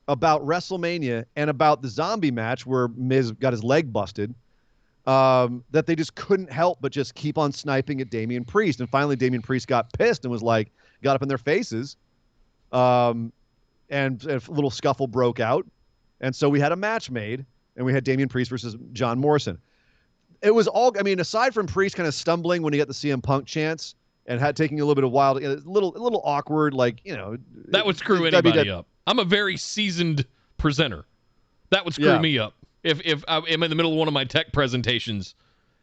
about WrestleMania and about the zombie match where Miz got his leg busted, that they just couldn't help but just keep on sniping at Damien Priest. And finally, Damien Priest got pissed and was like, got up in their faces, and a little scuffle broke out. And so we had a match made, and we had Damien Priest versus John Morrison. It was all, aside from Priest kind of stumbling when he got the CM Punk chance and taking a little bit of a little awkward, that would screw anybody up. I'm a very seasoned presenter. That would screw me up. If I'm in the middle of one of my tech presentations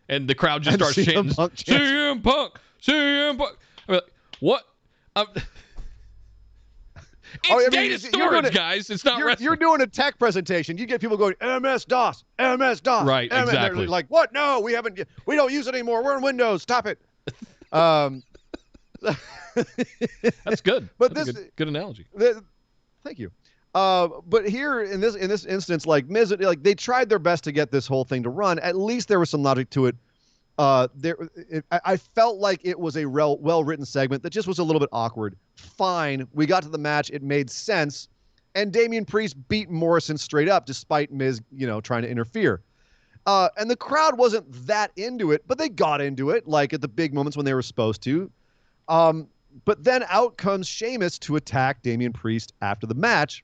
and the crowd just starts chanting, CM Punk, CM Punk. I'm like, what? It's data storage, guys. It's not wrestling. You're doing a tech presentation. You get people going, MS-DOS, MS-DOS. Right, exactly. They're like, what? No, we don't use it anymore. We're in Windows. Stop it. That's good. But That's a good analogy. Thank you. But here in this instance, like Miz, they tried their best to get this whole thing to run. At least there was some logic to it. I felt like it was a well-written segment that just was a little bit awkward. Fine. We got to the match. It made sense. And Damien Priest beat Morrison straight up, despite Miz, trying to interfere. And the crowd wasn't that into it, but they got into it, like at the big moments when they were supposed to. But then out comes Sheamus to attack Damien Priest after the match.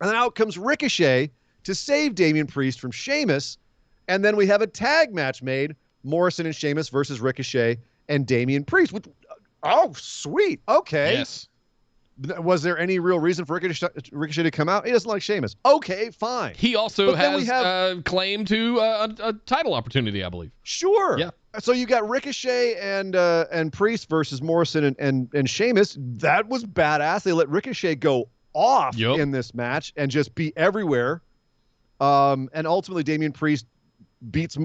And then out comes Ricochet to save Damien Priest from Sheamus. And then we have a tag match made, Morrison and Sheamus versus Ricochet and Damien Priest. Which, oh, sweet. Okay. Yes. Was there any real reason for Ricochet to come out? He doesn't like Sheamus. Okay, fine. He also has claim to a title opportunity, I believe. Sure. Yeah. So you got Ricochet and Priest versus Morrison and Sheamus. That was badass. They let Ricochet go off in this match and just be everywhere. And ultimately, Damien Priest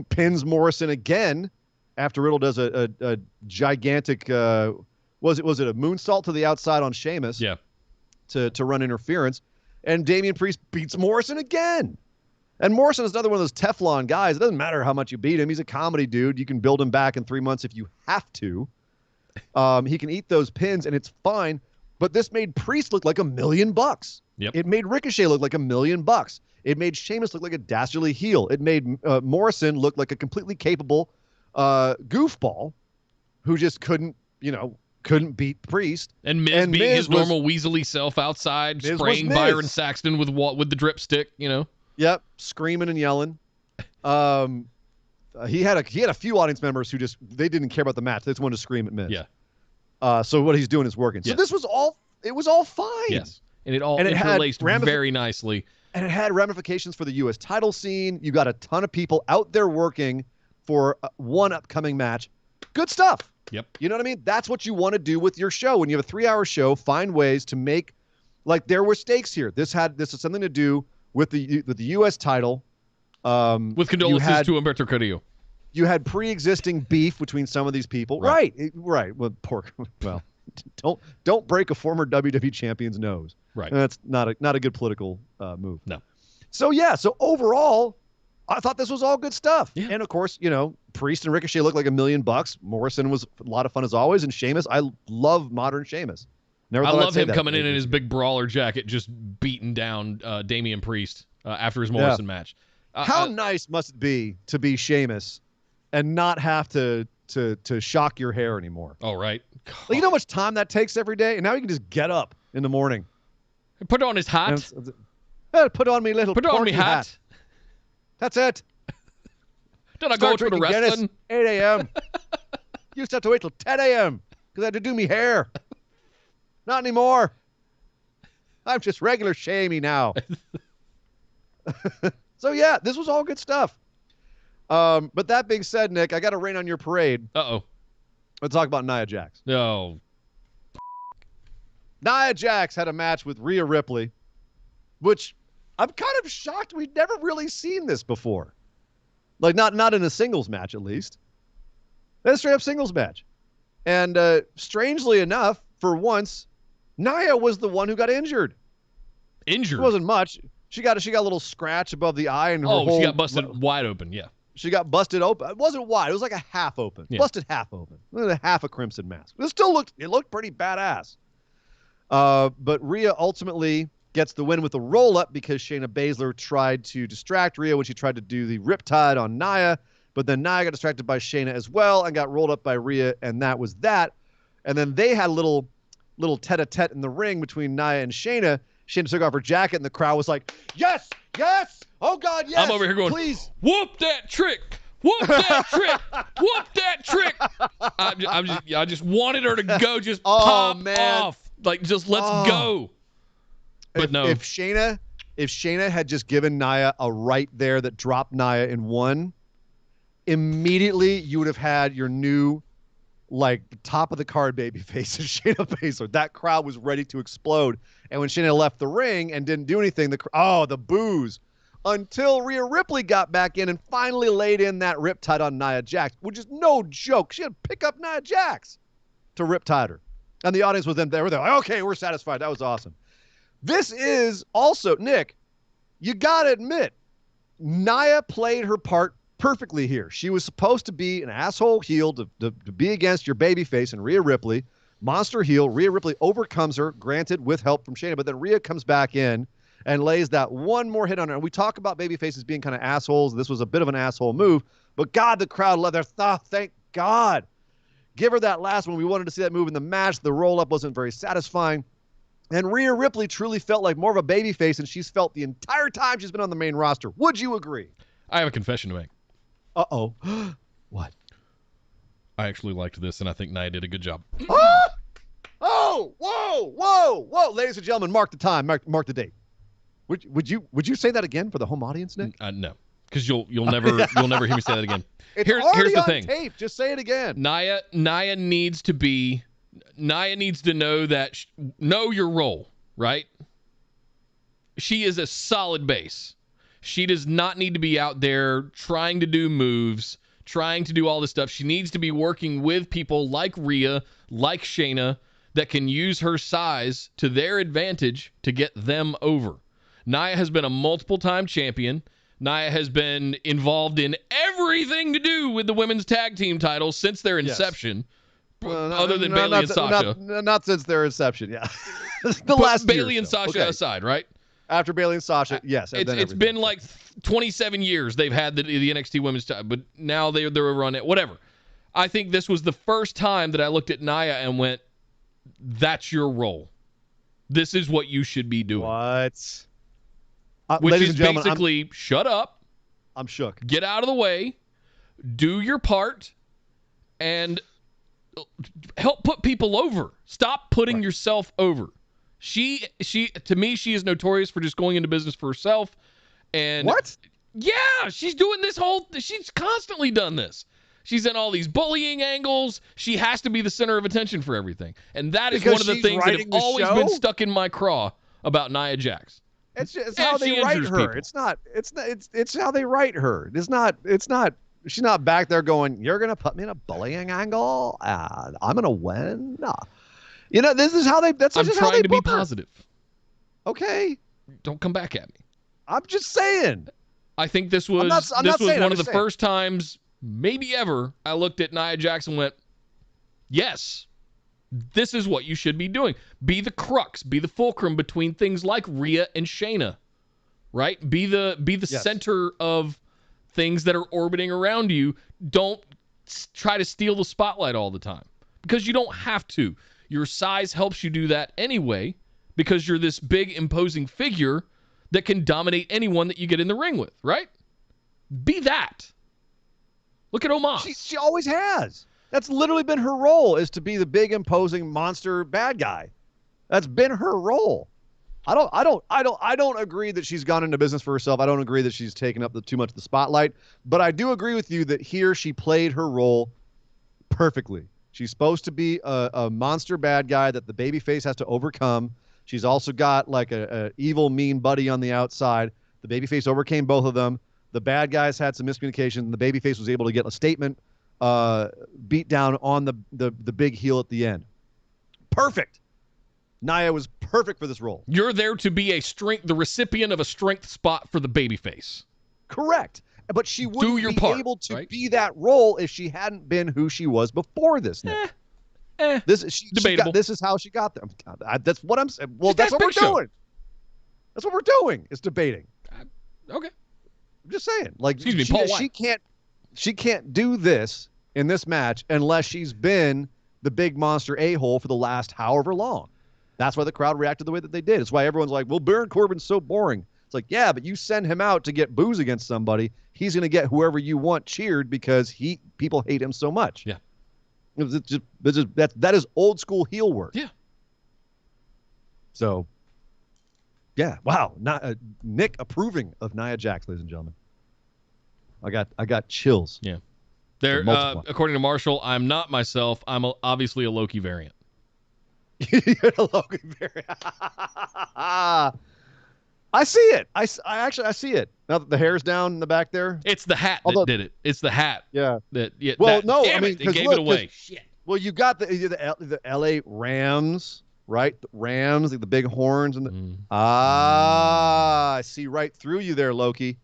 pins Morrison again after Riddle does a gigantic was it a moonsault to the outside on Sheamus? Yeah. To run interference, and Damien Priest beats Morrison again. And Morrison is another one of those Teflon guys. It doesn't matter how much you beat him. He's a comedy dude. You can build him back in 3 months if you have to. He can eat those pins, and it's fine. But this made Priest look like $1 million. Yep. It made Ricochet look like $1 million. It made Sheamus look like a dastardly heel. It made Morrison look like a completely capable goofball who just couldn't beat Priest. And Miz being Miz his normal weaselly self outside, Miz spraying was Miz. Byron Saxton with the dripstick, Yep, screaming and yelling. He had a few audience members who they didn't care about the match. They just wanted to scream at Miz. Yeah. So what he's doing is working. So this was all fine. Yes. And it all interlaced very nicely. And it had ramifications for the U.S. title scene. You got a ton of people out there working for one upcoming match. Good stuff. Yep. You know what I mean? That's what you want to do with your show. When you have a 3-hour show, find ways to make, like, there were stakes here. This had something to do with the U.S. title. With condolences to Humberto Carrillo. You had pre-existing beef between some of these people. Right. Well, well, don't break a former WWE champion's nose. Right. That's not a good political move. No. So overall, I thought this was all good stuff. Yeah. And of course, Priest and Ricochet looked like $1 million. Morrison was a lot of fun as always, and Sheamus, I love modern Sheamus. I love him coming in his big brawler jacket, just beating down Damien Priest after his Morrison match. How nice must it be to be Sheamus and not have to shock your hair anymore? Oh, right. Like, you know how much time that takes every day? And now you can just get up in the morning. Put on his hat. Put on me little Put on me hat. That's it. Did I go to the wrestling? Guinness, 8 a.m. Used to have to wait till 10 a.m. because I had to do me hair. Not anymore. I'm just regular shamey now. So, this was all good stuff. But that being said, Nick, I got to rain on your parade. Uh-oh. Let's talk about Nia Jax. No. Nia Jax had a match with Rhea Ripley, which I'm kind of shocked we'd never really seen this before. Like, not in a singles match, at least. A straight-up singles match. And strangely enough, for once, Nia was the one who got injured. Injured? It wasn't much. She got a little scratch above the eye. And she got busted wide open, yeah. She got busted open. It wasn't wide. It was like a half open. Yeah. Busted half open. Half a crimson mask. It still looked pretty badass. But Rhea ultimately gets the win with a roll-up because Shayna Baszler tried to distract Rhea when she tried to do the riptide on Nia. But then Nia got distracted by Shayna as well and got rolled up by Rhea, and that was that. And then they had a little tete-a-tete in the ring between Nia and Shayna. Shayna took off her jacket, and the crowd was like, yes, yes, oh, God, yes. I'm over here going, please. Whoop that trick. Whoop that trick. Whoop that trick. I just wanted her to go just pop off. Like, just let's go. But no. If Shayna had just given Nia a right there that dropped Nia in one, immediately you would have had your new, like, top of the card baby face of Shayna Baszler. That crowd was ready to explode. And when Shayna left the ring and didn't do anything, the boos. Until Rhea Ripley got back in and finally laid in that riptide on Nia Jax, which is no joke. She had to pick up Nia Jax to riptide her. And the audience was then there. They're like, okay, we're satisfied. That was awesome. This is also, Nick, you got to admit, Nia played her part perfectly here. She was supposed to be an asshole heel to be against your babyface and Rhea Ripley. Monster heel. Rhea Ripley overcomes her, granted with help from Shayna, but then Rhea comes back in and lays that one more hit on her. And we talk about babyfaces being kind of assholes. This was a bit of an asshole move, but God, the crowd loved her. Thank God. Give her that last one. We wanted to see that move in the match. The roll-up wasn't very satisfying. And Rhea Ripley truly felt like more of a babyface than she's felt the entire time she's been on the main roster. Would you agree? I have a confession to make. Uh-oh. What? I actually liked this, and I think Nia did a good job. Oh, whoa. Ladies and gentlemen, mark the time. Mark the date. Would you say that again for the home audience, Nick? No, because you'll never hear me say that again. Here's the on thing. Tape. Just say it again. Nia needs to know that know your role, right? She is a solid base. She does not need to be out there trying to do moves, trying to do all this stuff. She needs to be working with people like Rhea, like Shayna, that can use her size to their advantage to get them over. Nia has been a multiple-time champion. Nia has been involved in everything to do with the women's tag team titles since their inception, other than Bayley and Sasha. Not since their inception, yeah. Put Bayley and Sasha aside, right? After Bayley and Sasha, yes. It's been like 27 years they've had the NXT women's title, but now they're over on it. Whatever. I think this was the first time that I looked at Nia and went, that's your role. This is what you should be doing. What? Which is basically shut up. I'm shook. Get out of the way. Do your part. And help put people over. Stop putting yourself over. She to me, she is notorious for just going into business for herself. And what? Yeah, she's constantly done this. She's in all these bullying angles. She has to be the center of attention for everything. And that is one of the things that have always been stuck in my craw about Nia Jax. It's how they write her. People. It's how they write her. It's not she's not back there going, you're going to put me in a bullying angle? I'm going to win? No. You know, this is how they I'm trying to be positive. Okay. Don't come back at me. I'm just saying. I think this was one of the first times, maybe ever, I looked at Nia Jax and went, yes, this is what you should be doing. Be the crux, be the fulcrum between things like Rhea and Shayna, right? Be the center of things that are orbiting around you. Don't try to steal the spotlight all the time, because you don't have to. Your size helps you do that anyway, because you're this big, imposing figure that can dominate anyone that you get in the ring with, right? Be that. Look at Omos. She always has. That's literally been her role, is to be the big, imposing monster bad guy. That's been her role. I don't agree that she's gone into business for herself. I don't agree that she's taken up too much of the spotlight. But I do agree with you that here she played her role perfectly. She's supposed to be a monster bad guy that the babyface has to overcome. She's also got like a evil, mean buddy on the outside. The babyface overcame both of them. The bad guys had some miscommunication. The babyface was able to get a statement beat down on the big heel at the end. Perfect. Nia was perfect for this role. You're there to be the recipient of a strength spot for the babyface. Correct. But she wouldn't be able to right? be that role if she hadn't been who she was before this. Debatable. This is how she got there. That's what I'm saying. Well, that's what we're doing. That's what we're doing. It's debating. Okay. I'm just saying. Like, excuse me, Paul White. She can't do this in this match unless she's been the big monster a-hole for the last however long. That's why the crowd reacted the way that they did. It's why everyone's like, well, Baron Corbin's so boring. It's like, yeah, but you send him out to get boos against somebody, he's going to get whoever you want cheered because people hate him so much. Yeah. That is old school heel work. Yeah. So, yeah. Wow. Nick approving of Nia Jax, ladies and gentlemen. I got chills. Yeah. There. According to Marshall, I'm not myself. I'm obviously a Loki variant. You're a Loki variant. I see it. I see it. Now that the hair's down in the back there. It's the hat that did it. It's the hat. Yeah. Well, no, I mean, it gave it away. Shit. Well, you got the LA Rams, right? The Rams, like the big horns and I see right through you there, Loki.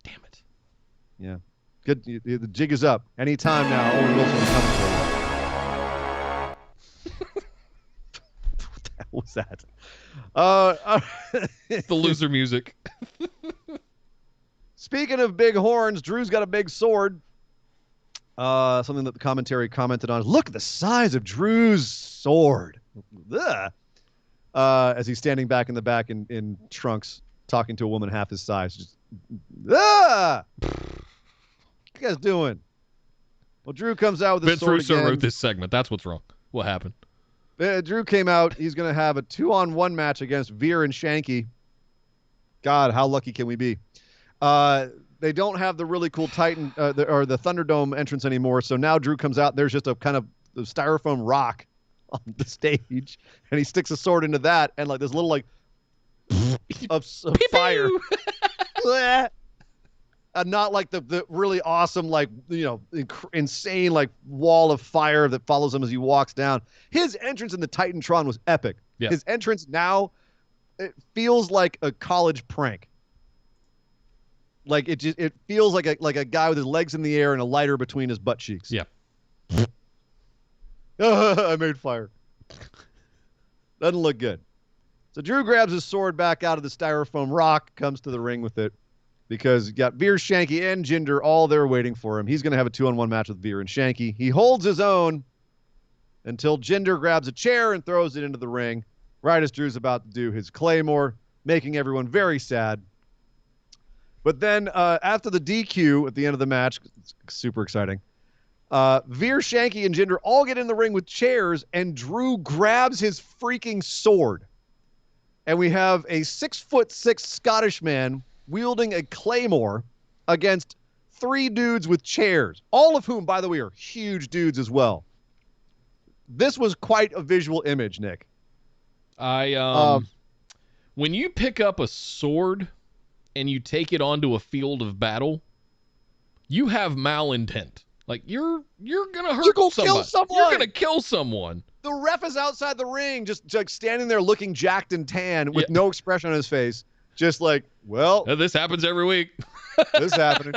Damn it. Yeah. Good. The jig is up. Anytime now, Owen Wilson is coming for you. What the hell was that? The loser music. Speaking of big horns, Drew's got a big sword. Something that the commentary commented on is, look at the size of Drew's sword. As he's standing back in the back in trunks, talking to a woman half his size. Just, what you guys doing? Well, Drew comes out with his sword again. Vince Russo wrote this segment. That's what's wrong. What happened? Drew came out. He's going to have a 2-on-1 match against Veer and Shanky. God, how lucky can we be? They don't have the really cool Titan or the Thunderdome entrance anymore. So now Drew comes out. There's just a kind of styrofoam rock on the stage, and he sticks a sword into that, and like this little like of fire. Not like the really awesome, like, insane, like, wall of fire that follows him as he walks down. His entrance in the Titantron was epic. Yeah. His entrance now, it feels like a college prank. Like, it feels like a guy with his legs in the air and a lighter between his butt cheeks. Yeah. I made fire. Doesn't look good. So Drew grabs his sword back out of the styrofoam rock, comes to the ring with it, because you got Veer, Shanky, and Jinder all there waiting for him. He's going to have a 2-on-1 match with Veer and Shanky. He holds his own until Jinder grabs a chair and throws it into the ring, right as Drew's about to do his Claymore, making everyone very sad. But then after the DQ at the end of the match, it's super exciting, Veer, Shanky, and Jinder all get in the ring with chairs, and Drew grabs his freaking sword. And we have a 6'6" Scottish man wielding a claymore against 3 dudes with chairs, all of whom, by the way, are huge dudes as well. This was quite a visual image, Nick. When you pick up a sword and you take it onto a field of battle, you have malintent. Like, you're gonna hurt somebody. Kill someone. You're gonna kill someone. The ref is outside the ring, just like standing there looking jacked and tan with no expression on his face. Just like, well, This happens every week. this is happening.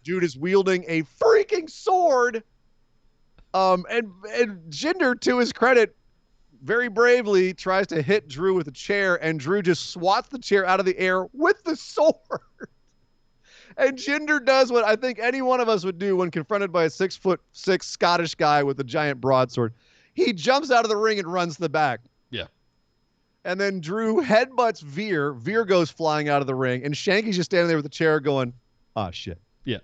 Dude is wielding a freaking sword. And Jinder, to his credit, very bravely tries to hit Drew with a chair, and Drew just swats the chair out of the air with the sword. And Jinder does what I think any one of us would do when confronted by a 6'6" Scottish guy with a giant broadsword. He jumps out of the ring and runs to the back. Yeah. And then Drew headbutts Veer. Veer goes flying out of the ring, and Shanky's just standing there with the chair going, "Ah, shit." Yeah.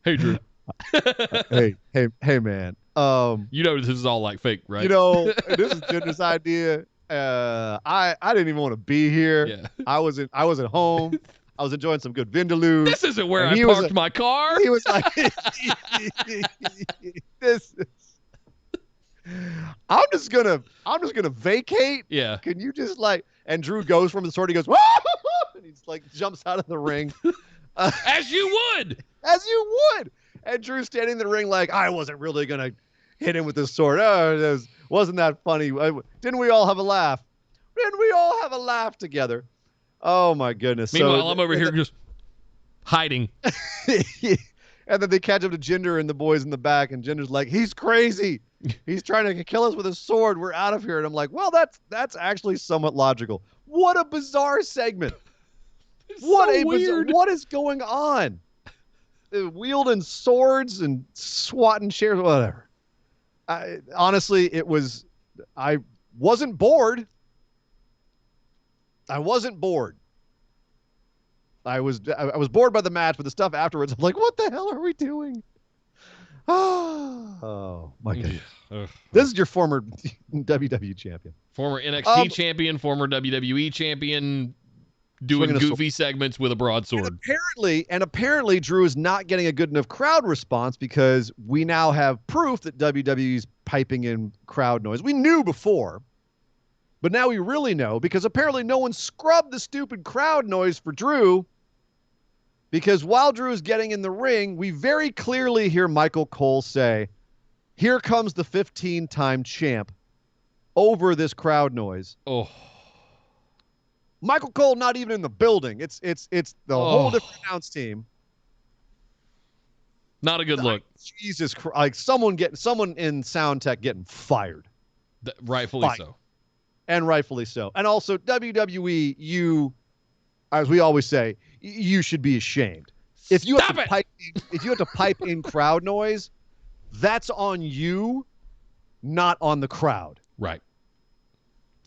Hey, Drew. hey, man. You know this is all like fake, right? This is Jinder's idea. I didn't even want to be here. Yeah. I was at home. I was enjoying some good Vindaloo. This isn't where I parked my car. He was like, "This is." I'm just gonna vacate. Yeah. Can you just and Drew goes from the sword, he goes, "Woo!" and he's like jumps out of the ring. As you would. As you would. And Drew's standing in the ring like, I wasn't really gonna hit him with this sword. Oh, wasn't that funny? Didn't we all have a laugh? Didn't we all have a laugh together? Oh my goodness. Meanwhile, I'm over here just hiding. And then they catch up to Jinder and the boys in the back, and Jinder's like, he's crazy. He's trying to kill us with a sword. We're out of here. And I'm like, well, that's actually somewhat logical. What a bizarre segment. What is going on? Wielding swords and swatting chairs, whatever. Honestly, I wasn't bored. I wasn't bored. I was bored by the match, but the stuff afterwards, I'm like, what the hell are we doing? Oh my goodness. This is your former WWE champion. Former NXT champion, former WWE champion, doing goofy segments with a broadsword. And apparently Drew is not getting a good enough crowd response, because we now have proof that WWE's piping in crowd noise. We knew before, but now we really know, because apparently no one scrubbed the stupid crowd noise for Drew. Because while Drew is getting in the ring, we very clearly hear Michael Cole say, "Here comes the 15-time champ," over this crowd noise. Oh. Michael Cole not even in the building. It's the whole different announce team. Not a good look. Jesus Christ! Like someone in sound tech getting fired. Rightfully so. And rightfully so. And also WWE, you, as we always say, you should be ashamed. If you have to pipe in crowd noise, that's on you, not on the crowd. Right.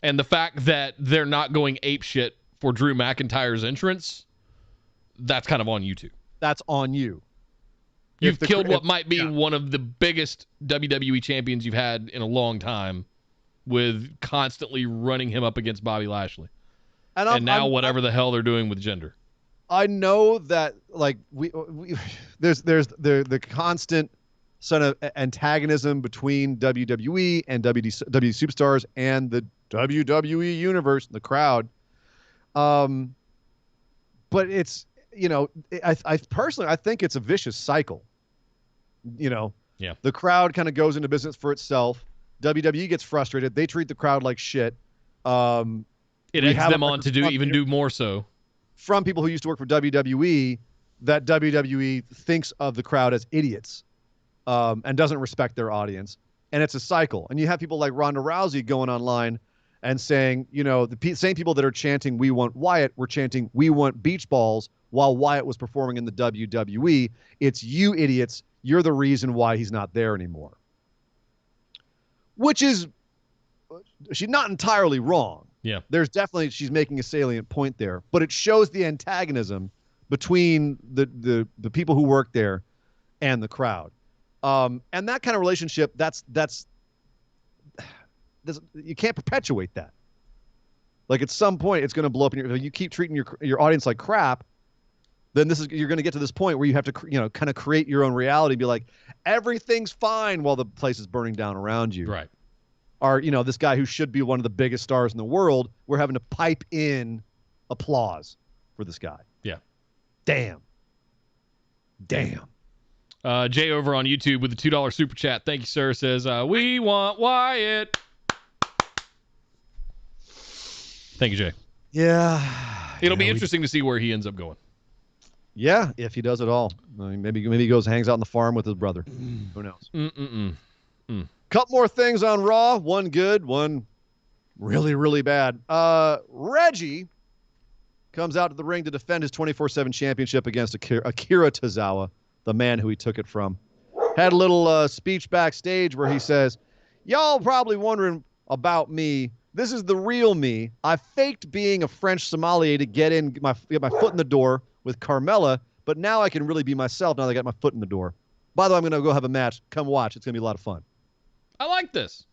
And the fact that they're not going apeshit for Drew McIntyre's entrance, that's kind of on you too. That's on you. You've killed what might be one of the biggest WWE champions you've had in a long time, with constantly running him up against Bobby Lashley. And now whatever the hell they're doing with Jinder. I know that there's the constant sort of antagonism between WWE and WWE superstars and the WWE universe, the crowd. But I personally, I think it's a vicious cycle. Yeah. The crowd kind of goes into business for itself. WWE gets frustrated. They treat the crowd like shit. It eggs them on to do more so. From people who used to work for WWE, that WWE thinks of the crowd as idiots and doesn't respect their audience. And it's a cycle. And you have people like Ronda Rousey going online and saying, the same people that are chanting, "We want Wyatt," were chanting, "We want beach balls," while Wyatt was performing in the WWE. It's you idiots. You're the reason why he's not there anymore. Which is, she's not entirely wrong. Yeah. She's making a salient point there, but it shows the antagonism between the people who work there and the crowd. And that kind of relationship, you can't perpetuate that. Like at some point, it's going to blow up. You keep treating your audience like crap, then you're going to get to this point where you have to kind of create your own reality. Be like, everything's fine while the place is burning down around you. Right. Or this guy who should be one of the biggest stars in the world, we're having to pipe in applause for this guy. Yeah. Damn. Jay over on YouTube with the $2 super chat. Thank you, sir. Says, "We want Wyatt." Thank you, Jay. Yeah. It'll be interesting to see where he ends up going. Yeah, if he does it all. I mean, maybe he goes and hangs out on the farm with his brother. Who knows? Couple more things on Raw. One good, one really, really bad. Reggie comes out to the ring to defend his 24/7 championship against Akira Tozawa, the man who he took it from. Had a little speech backstage where he says, "Y'all probably wondering about me. This is the real me. I faked being a French sommelier to get my foot in the door with Carmella, but now I can really be myself now that I got my foot in the door. By the way, I'm going to go have a match. Come watch. It's going to be a lot of fun." I like this.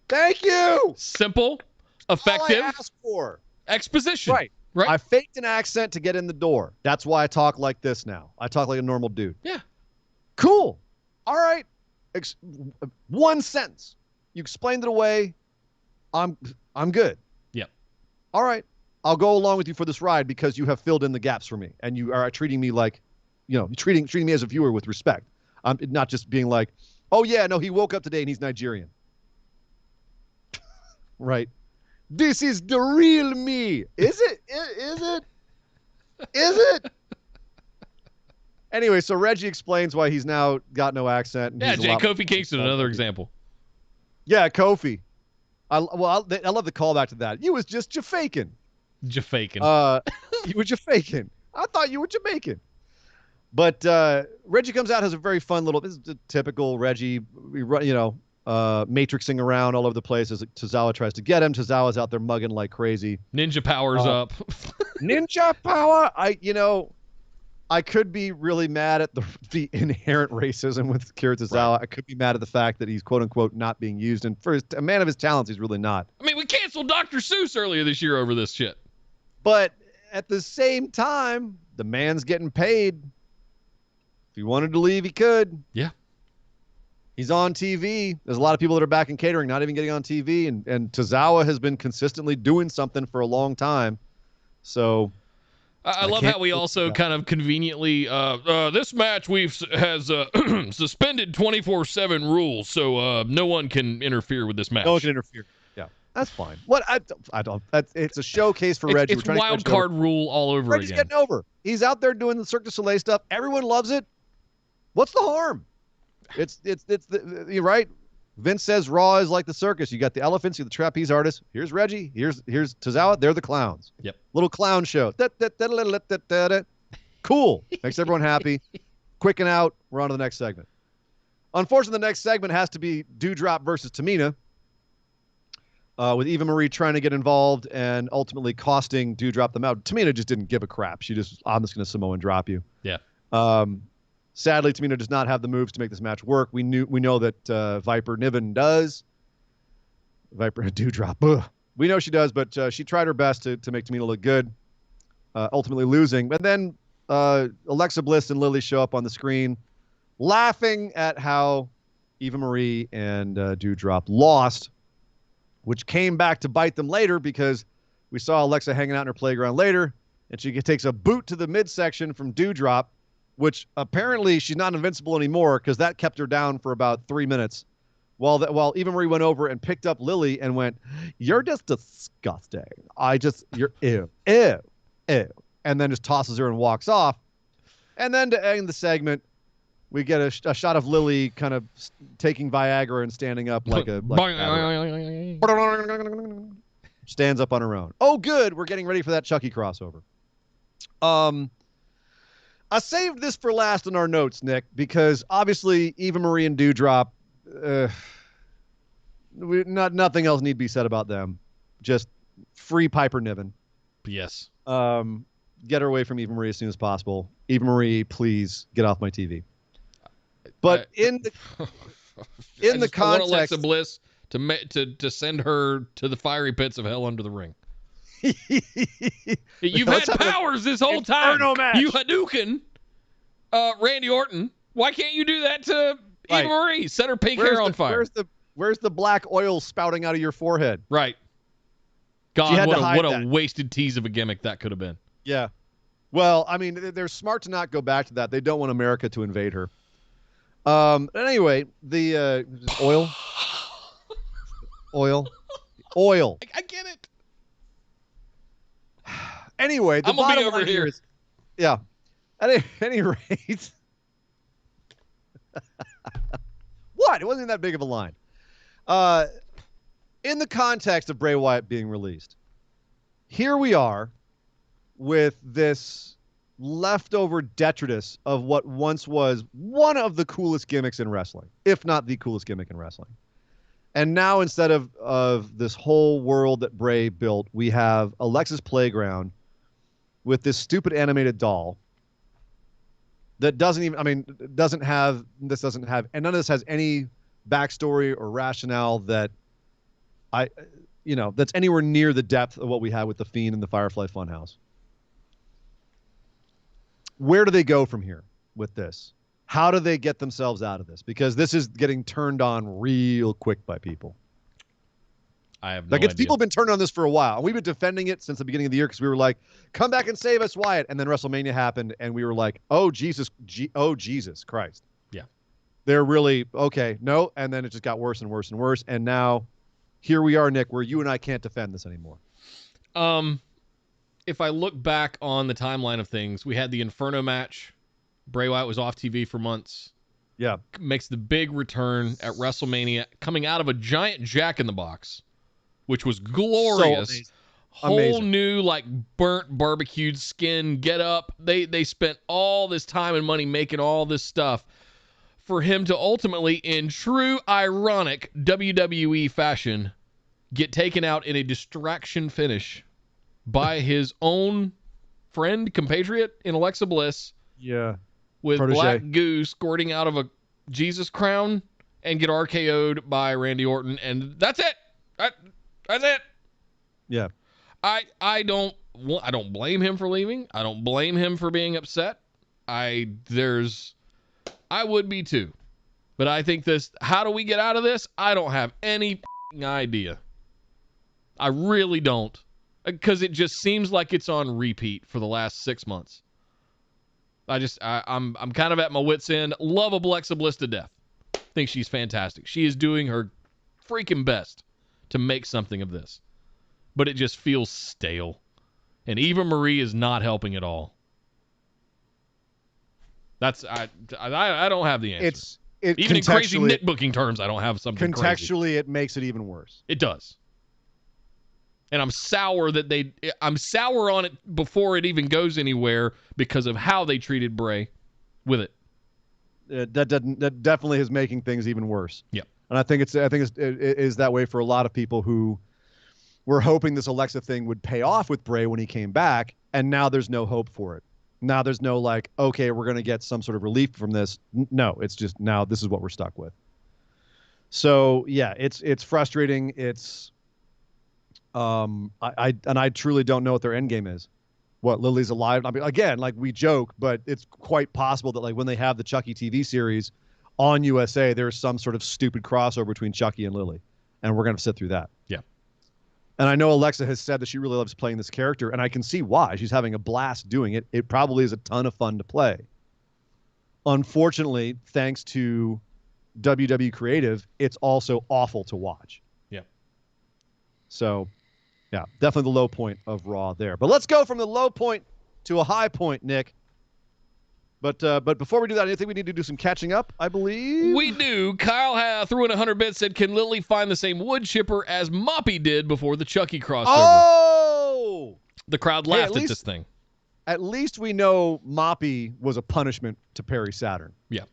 Thank you. Simple, effective. All I asked for. Exposition. Right. I faked an accent to get in the door. That's why I talk like this now. I talk like a normal dude. Yeah. Cool. All right. One sentence. You explained it away. I'm good. Yep. All right. I'll go along with you for this ride because you have filled in the gaps for me, and you are treating me like, treating me as a viewer with respect. I'm not just being like, "Oh yeah, no, he woke up today and he's Nigerian." Right. This is the real me. Is it? Is it? Is it? Anyway, so Reggie explains why he's now got no accent. And yeah, Jay Kofi Kingston, another example. Yeah, Kofi. I love the callback to that. You was just Jamaican. You were Jamaican. I thought you were Jamaican. But Reggie comes out, has a very fun little. This is a typical Reggie. Matrixing around all over the place as Tozawa tries to get him. Tozawa's out there mugging like crazy. Ninja powers up. Ninja power. I could be really mad at the inherent racism with Akira Tozawa. Right. I could be mad at the fact that he's quote unquote not being used. And for a man of his talents, he's really not. I mean, we canceled Dr. Seuss earlier this year over this shit. But at the same time, the man's getting paid. If he wanted to leave, he could. Yeah. He's on TV. There's a lot of people that are back in catering, not even getting on TV. And Tozawa has been consistently doing something for a long time. So I love how we also kind of conveniently, this match has suspended 24/7 rules, so no one can interfere with this match. No one can interfere. Yeah, that's fine. What I don't. It's a showcase for Reggie. It's wild card rule all over Reggie's again. Getting over. He's out there doing the Cirque du Soleil stuff. Everyone loves it. What's the harm? You're right. Vince says Raw is like the circus. You got the elephants, you got the trapeze artists. Here's Reggie. Here's Tozawa. They're the clowns. Yep. Little clown show. Cool. Makes everyone happy. Quick and out. We're on to the next segment. Unfortunately, the next segment has to be Doudrop versus Tamina. With Eva Marie trying to get involved and ultimately costing Doudrop them out. Tamina just didn't give a crap. She just, I'm just going to Samoan drop you. Yeah. Sadly, Tamina does not have the moves to make this match work. We know that Viper Niven does. Viper Doudrop. Ugh. We know she does, but she tried her best to make Tamina look good, ultimately losing. But then Alexa Bliss and Lily show up on the screen, laughing at how Eva Marie and Doudrop lost, which came back to bite them later because we saw Alexa hanging out in her playground later, and she takes a boot to the midsection from Doudrop, which apparently she's not invincible anymore because that kept her down for about 3 minutes. While Eva Marie went over and picked up Lily and went, "You're just disgusting. You're ew, ew, ew," and then just tosses her and walks off. And then to end the segment, we get a shot of Lily kind of taking Viagra and standing up stands up on her own. Oh, good. We're getting ready for that Chucky crossover. I saved this for last in our notes, Nick, because obviously Eva Marie and Doudrop, nothing else need to be said about them. Just free Piper Niven. Yes. Get her away from Eva Marie as soon as possible. Eva Marie, please get off my TV. But in the context, I want Alexa Bliss to send her to the fiery pits of hell under the ring. You've had powers this whole time. Match. You Hadouken, Randy Orton. Why can't you do that to Eva Marie? Set her pink hair on fire. Where's the black oil spouting out of your forehead? Right. God, what a wasted tease of a gimmick that could have been. Yeah. Well, I mean, they're smart to not go back to that. They don't want America to invade her. Anyway, the oil. I get it. Anyway, the bottom line here is, yeah. At any rate, what? It wasn't that big of a line. In the context of Bray Wyatt being released, here we are with this leftover detritus of what once was one of the coolest gimmicks in wrestling, if not the coolest gimmick in wrestling. And now instead of this whole world that Bray built, we have Alexa's Playground with this stupid animated doll that doesn't have, and none of this has any backstory or rationale that's anywhere near the depth of what we had with The Fiend and the Firefly Funhouse. Where do they go from here with this? How do they get themselves out of this? Because this is getting turned on real quick by people. I have no idea. People have been turned on this for a while. And we've been defending it since the beginning of the year because we were like, come back and save us, Wyatt. And then WrestleMania happened and we were like, oh, Jesus Christ. Yeah. They're really, okay, no. And then it just got worse and worse and worse. And now here we are, Nick, where you and I can't defend this anymore. If I look back on the timeline of things, we had the Inferno match. Bray Wyatt was off TV for months. Yeah. Makes the big return at WrestleMania, coming out of a giant Jack in the Box, which was glorious. So Whole amazing. new, like, burnt barbecued skin, get up. They spent all this time and money making all this stuff for him to ultimately, in true ironic WWE fashion, get taken out in a distraction finish by his own friend, compatriot in Alexa Bliss. Yeah. With Protege. black goo squirting out of a Jesus crown and get RKO'd by Randy Orton. And that's it. That's it. Yeah. I don't blame him for leaving. I don't blame him for being upset. I would be too. But I think how do we get out of this? I don't have any idea. I really don't. Because it just seems like it's on repeat for the last 6 months. I'm kind of at my wit's end. Love Alexa Bliss to death. Think she's fantastic. She is doing her freaking best to make something of this. But it just feels stale. And Eva Marie is not helping at all. I don't have the answer. Even in crazy Nick booking terms, I don't have something crazy. Contextually, it makes it even worse. It does. And I'm sour on it before it even goes anywhere because of how they treated Bray with it. That definitely is making things even worse. Yeah. And I think it is that way for a lot of people who were hoping this Alexa thing would pay off with Bray when he came back, and now there's no hope for it. Now there's no like, okay, we're going to get some sort of relief from this. No, it's just now this is what we're stuck with. So yeah, it's frustrating. It's I truly don't know what their end game is. What, Lily's alive? I mean, again, like we joke, but it's quite possible that like when they have the Chucky TV series on USA, there's some sort of stupid crossover between Chucky and Lily, and we're gonna sit through that. Yeah. And I know Alexa has said that she really loves playing this character, and I can see why. She's having a blast doing it. It probably is a ton of fun to play. Unfortunately, thanks to WWE Creative, it's also awful to watch. Yeah. So, yeah, definitely the low point of Raw there. But let's go from the low point to a high point, Nick. But before we do that, I think we need to do some catching up, I believe. We do. Kyle threw in 100 bits, said, can Lily find the same wood chipper as Moppy did before the Chucky crossover? Oh! The crowd laughed at this thing. At least we know Moppy was a punishment to Perry Saturn. Yeah.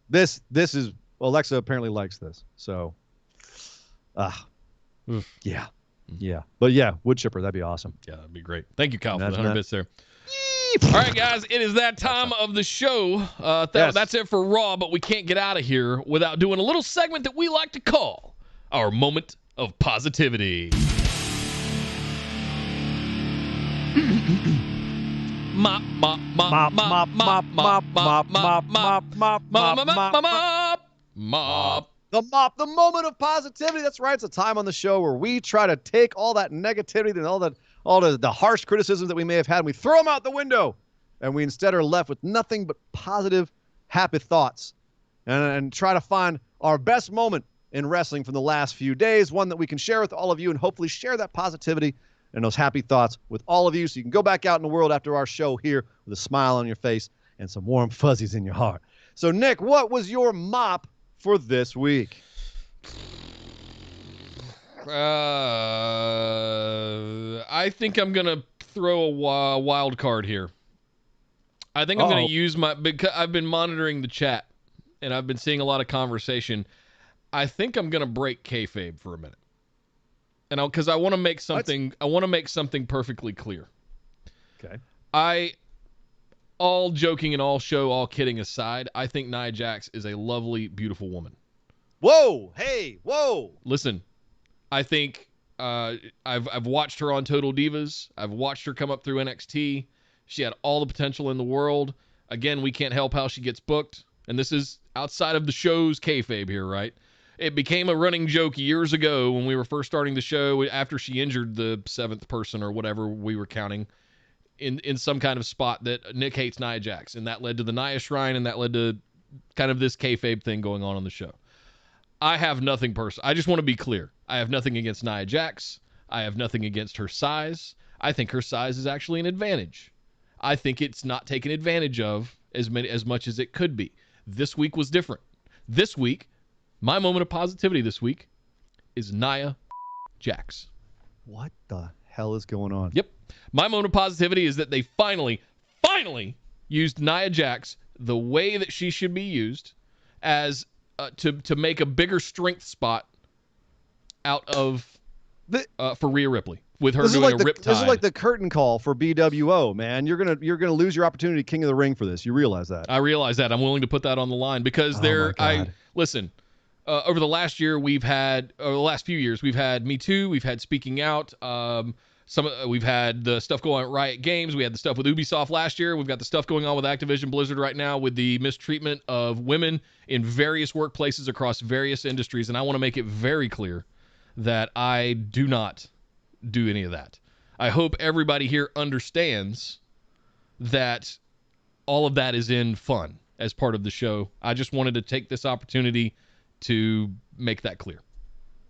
This is, Alexa apparently likes this. So, yeah. Yeah. But yeah, wood chipper, that'd be awesome. Yeah, that'd be great. Thank you, Kyle, for the Imagine 100 bits there. All right, guys, it is that time of the show. Yes. That's it for Raw, but we can't get out of here without doing a little segment that we like to call our Moment of Positivity. Mop, mop, mop, mop, mop, mop, mop, mop, mop, mop, mop, mop. The mop, the moment of positivity. That's right. It's a time on the show where we try to take all that negativity and all the harsh criticisms that we may have had, and we throw them out the window, and we instead are left with nothing but positive, happy thoughts, and try to find our best moment in wrestling from the last few days, one that we can share with all of you, and hopefully share that positivity and those happy thoughts with all of you, so you can go back out in the world after our show here with a smile on your face and some warm fuzzies in your heart. So, Nick, what was your mop for this week? I think I'm going to throw a wild card here. I think I'm going to use because I've been monitoring the chat and I've been seeing a lot of conversation. I think I'm going to break kayfabe for a minute. And because I want to make something perfectly clear. Okay. All joking and all kidding aside, I think Nia Jax is a lovely, beautiful woman. Whoa! Hey! Whoa! Listen, I think I've watched her on Total Divas. I've watched her come up through NXT. She had all the potential in the world. Again, we can't help how she gets booked. And this is outside of the show's kayfabe here, right? It became a running joke years ago when we were first starting the show after she injured the seventh person or whatever we were counting in some kind of spot that Nick hates Nia Jax. And that led to the Nia Shrine, and that led to kind of this kayfabe thing going on the show. I have nothing personal. I just want to be clear. I have nothing against Nia Jax. I have nothing against her size. I think her size is actually an advantage. I think it's not taken advantage of as much as it could be. This week was different. This week, my moment of positivity this week is Nia Jax. What the hell is going on? Yep. My moment of positivity is that they finally used Nia Jax the way that she should be used as to make a bigger strength spot out of for Rhea Ripley with her doing a riptide. This is like the curtain call for BWO, man. You're gonna lose your opportunity, King of the Ring, for this. You realize that? I realize that. I'm willing to put that on the line because listen. Over the last year, the last few years, we've had Me Too, we've had Speaking Out, we've had the stuff going on at Riot Games, we had the stuff with Ubisoft last year, we've got the stuff going on with Activision Blizzard right now with the mistreatment of women in various workplaces across various industries, and I want to make it very clear that I do not do any of that. I hope everybody here understands that all of that is in fun as part of the show. I just wanted to take this opportunity to make that clear.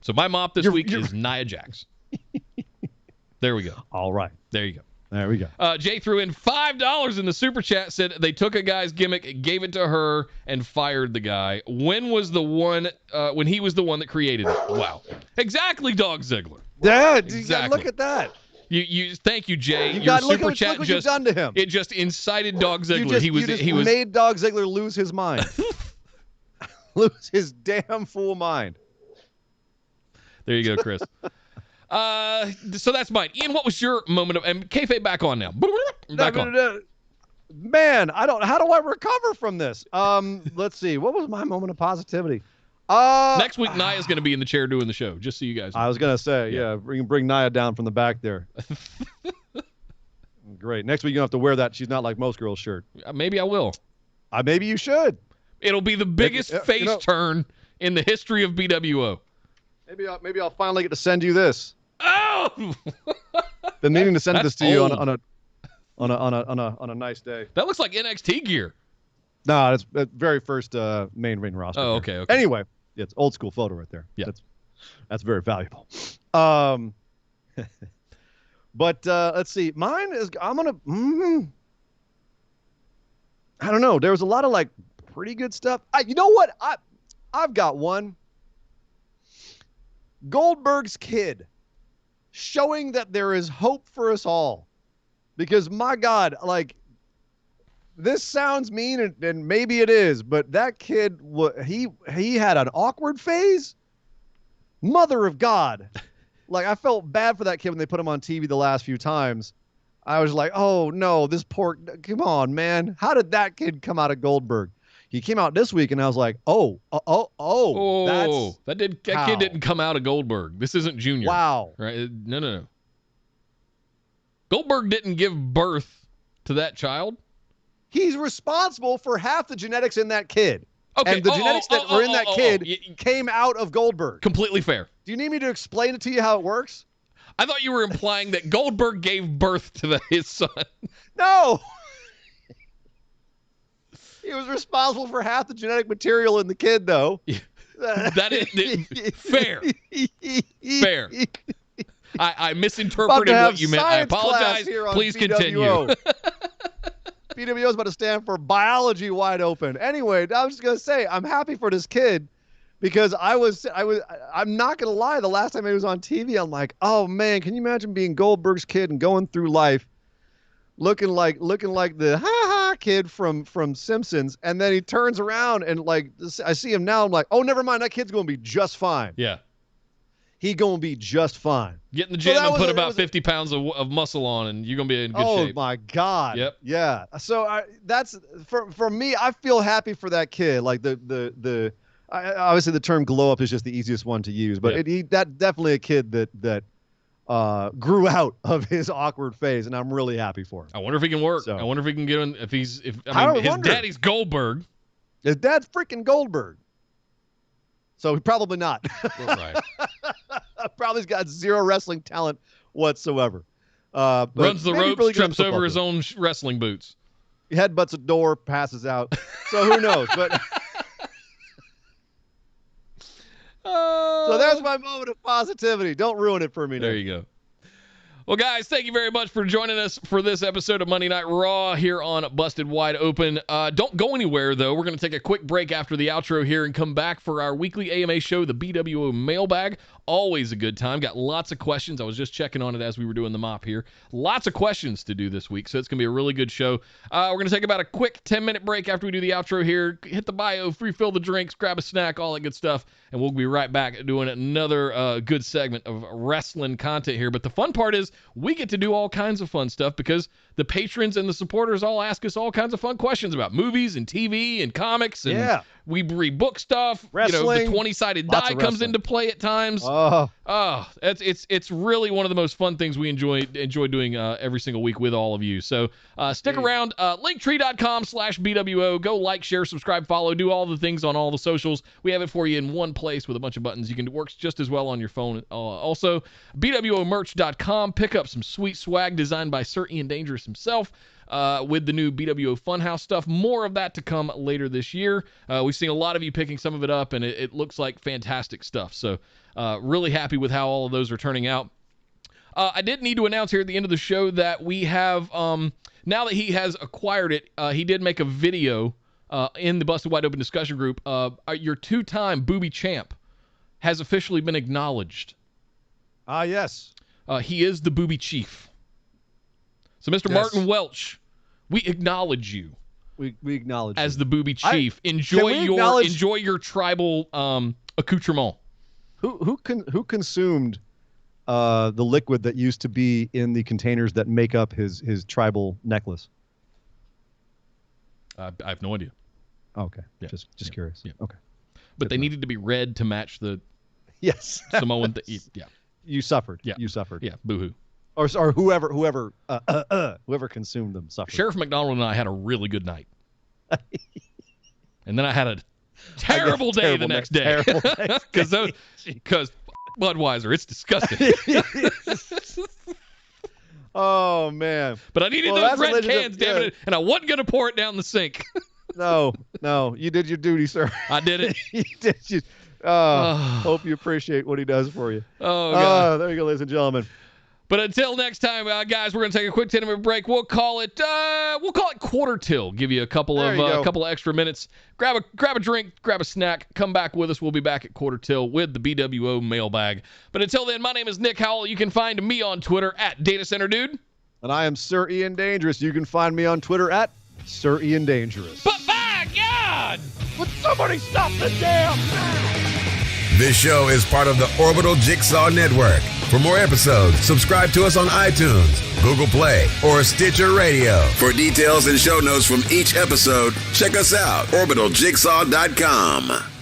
So my mop this week is Nia Jax. There we go. All right. There you go. There we go. Jay threw in $5 in the super chat, said they took a guy's gimmick, gave it to her, and fired the guy. When he was the one that created it? Wow. Exactly, Dog Ziggler. Yeah, exactly. Look at that. Thank you, Jay. Your super chat look just done to him. It just incited Dog Ziggler. He made Dog Ziggler lose his mind. Lose his damn fool mind. There you go, Chris. So that's mine. Ian, what was your moment of... And kayfabe back on now. Back on. Man, how do I recover from this? Let's see. What was my moment of positivity? Next week, Nia's going to be in the chair doing the show, just so you guys know. I was going to say, yeah, bring Nia down from the back there. Great. Next week, you don't have to wear that She's Not Like Most Girls shirt. Maybe I will. Maybe you should. It'll be the biggest face turn in the history of BWO. Maybe I'll finally get to send you this. Oh! Been meaning to send this to you old. on a nice day. That looks like NXT gear. No, it's the very first main ring roster. Oh, here. okay. Anyway, it's old school photo right there. Yeah. That's very valuable. But let's see. Mine is I don't know. There was a lot of like pretty good stuff. You know what? I've got one. Goldberg's kid showing that there is hope for us all. Because my God, like, this sounds mean, and maybe it is, but that kid, he had an awkward phase. Mother of God. Like, I felt bad for that kid when they put him on TV the last few times. I was like, oh, no, come on, man. How did that kid come out of Goldberg? He came out this week, and I was like, that kid didn't come out of Goldberg. This isn't Junior. Wow. Right? No. Goldberg didn't give birth to that child. He's responsible for half the genetics in that kid. Okay. And the genetics that were in that kid came out of Goldberg. Completely fair. Do you need me to explain it to you how it works? I thought you were implying that Goldberg gave birth to his son. No. He was responsible for half the genetic material in the kid, though. That is fair. Fair. I misinterpreted what you meant. I apologize. Please continue. BWO is about to stand for biology wide open. Anyway, I was just going to say, I'm happy for this kid because I'm not going to lie. The last time he was on TV, I'm like, oh man, can you imagine being Goldberg's kid and going through life looking like the ha-ha kid from Simpsons. And then he turns around and like, I see him now. I'm like, oh, never mind. That kid's going to be just fine. Yeah. He going to be just fine. Get in the gym and put about 50 pounds of muscle on, and you're going to be in good shape. Oh, my God. Yep. Yeah. So that's, for me, I feel happy for that kid. Like obviously the term glow up is just the easiest one to use, but that's definitely a kid that grew out of his awkward phase, and I'm really happy for him. I wonder if he can work. So, I wonder if he can get in, his wonder. daddy's Goldberg. His dad's freaking Goldberg. So probably not. Right. Probably's got zero wrestling talent whatsoever. Runs the ropes, trips over his own wrestling boots. He headbutts a door, passes out. So who knows? But so there's my moment of positivity. Don't ruin it for me. There you go. Well, guys, thank you very much for joining us for this episode of Monday Night Raw here on Busted Wide Open. Don't go anywhere, though. We're going to take a quick break after the outro here and come back for our weekly AMA show, the BWO Mailbag. Always a good time. Got lots of questions. I was just checking on it as we were doing the mop here. Lots of questions to do this week, so it's going to be a really good show. We're going to take about a quick 10-minute break after we do the outro here. Hit the bio, refill the drinks, grab a snack, all that good stuff, and we'll be right back doing another good segment of wrestling content here. But the fun part is we get to do all kinds of fun stuff because the patrons and the supporters all ask us all kinds of fun questions about movies and TV and comics, and we read book stuff. Wrestling. The 20-sided die comes into play at times. It's really one of the most fun things we enjoy doing every single week with all of you. So stick around. Linktree.com/BWO. Go like, share, subscribe, follow, do all the things on all the socials. We have it for you in one place with a bunch of buttons. You can work just as well on your phone. Also, BWOmerch.com. Pick up some sweet swag designed by Sir Ian Dangerous himself. With the new BWO Funhouse stuff. More of that to come later this year. We've seen a lot of you picking some of it up, and it looks like fantastic stuff. So really happy with how all of those are turning out. I did need to announce here at the end of the show that we have, now that he has acquired it, he did make a video in the Busted Wide Open discussion group. Your two-time Booby Champ has officially been acknowledged. Yes. He is the Booby Chief. So, Mr. Martin Welch, we acknowledge you. We acknowledge as you. The Booby Chief. Enjoy your tribal accoutrement. Who consumed the liquid that used to be in the containers that make up his tribal necklace? I have no idea. Okay. Yeah. Just curious. Yeah. Okay. But they needed to be red to match the Samoan thing. Yeah. You suffered. Yeah. You suffered. Yeah. Boo-hoo. Or whoever consumed them suffered. Sheriff McDonald and I had a really good night. And then I had a terrible day the next day. Because Budweiser. It's disgusting. Oh, man. But I needed those red cans, damn it, and I wasn't going to pour it down the sink. No. You did your duty, sir. I did it. You did. Hope you appreciate what he does for you. Oh, God. There you go, ladies and gentlemen. But until next time, guys, we're going to take a quick 10-minute break. We'll call it quarter till. Give you a couple of extra minutes. Grab a drink, grab a snack. Come back with us. We'll be back at quarter till with the BWO mailbag. But until then, my name is Nick Howell. You can find me on Twitter at Data Center Dude. And I am Sir Ian Dangerous. You can find me on Twitter at Sir Ian Dangerous. But by God, would somebody stop the damn thing? This show is part of the Orbital Jigsaw Network. For more episodes, subscribe to us on iTunes, Google Play, or Stitcher Radio. For details and show notes from each episode, check us out, orbitaljigsaw.com.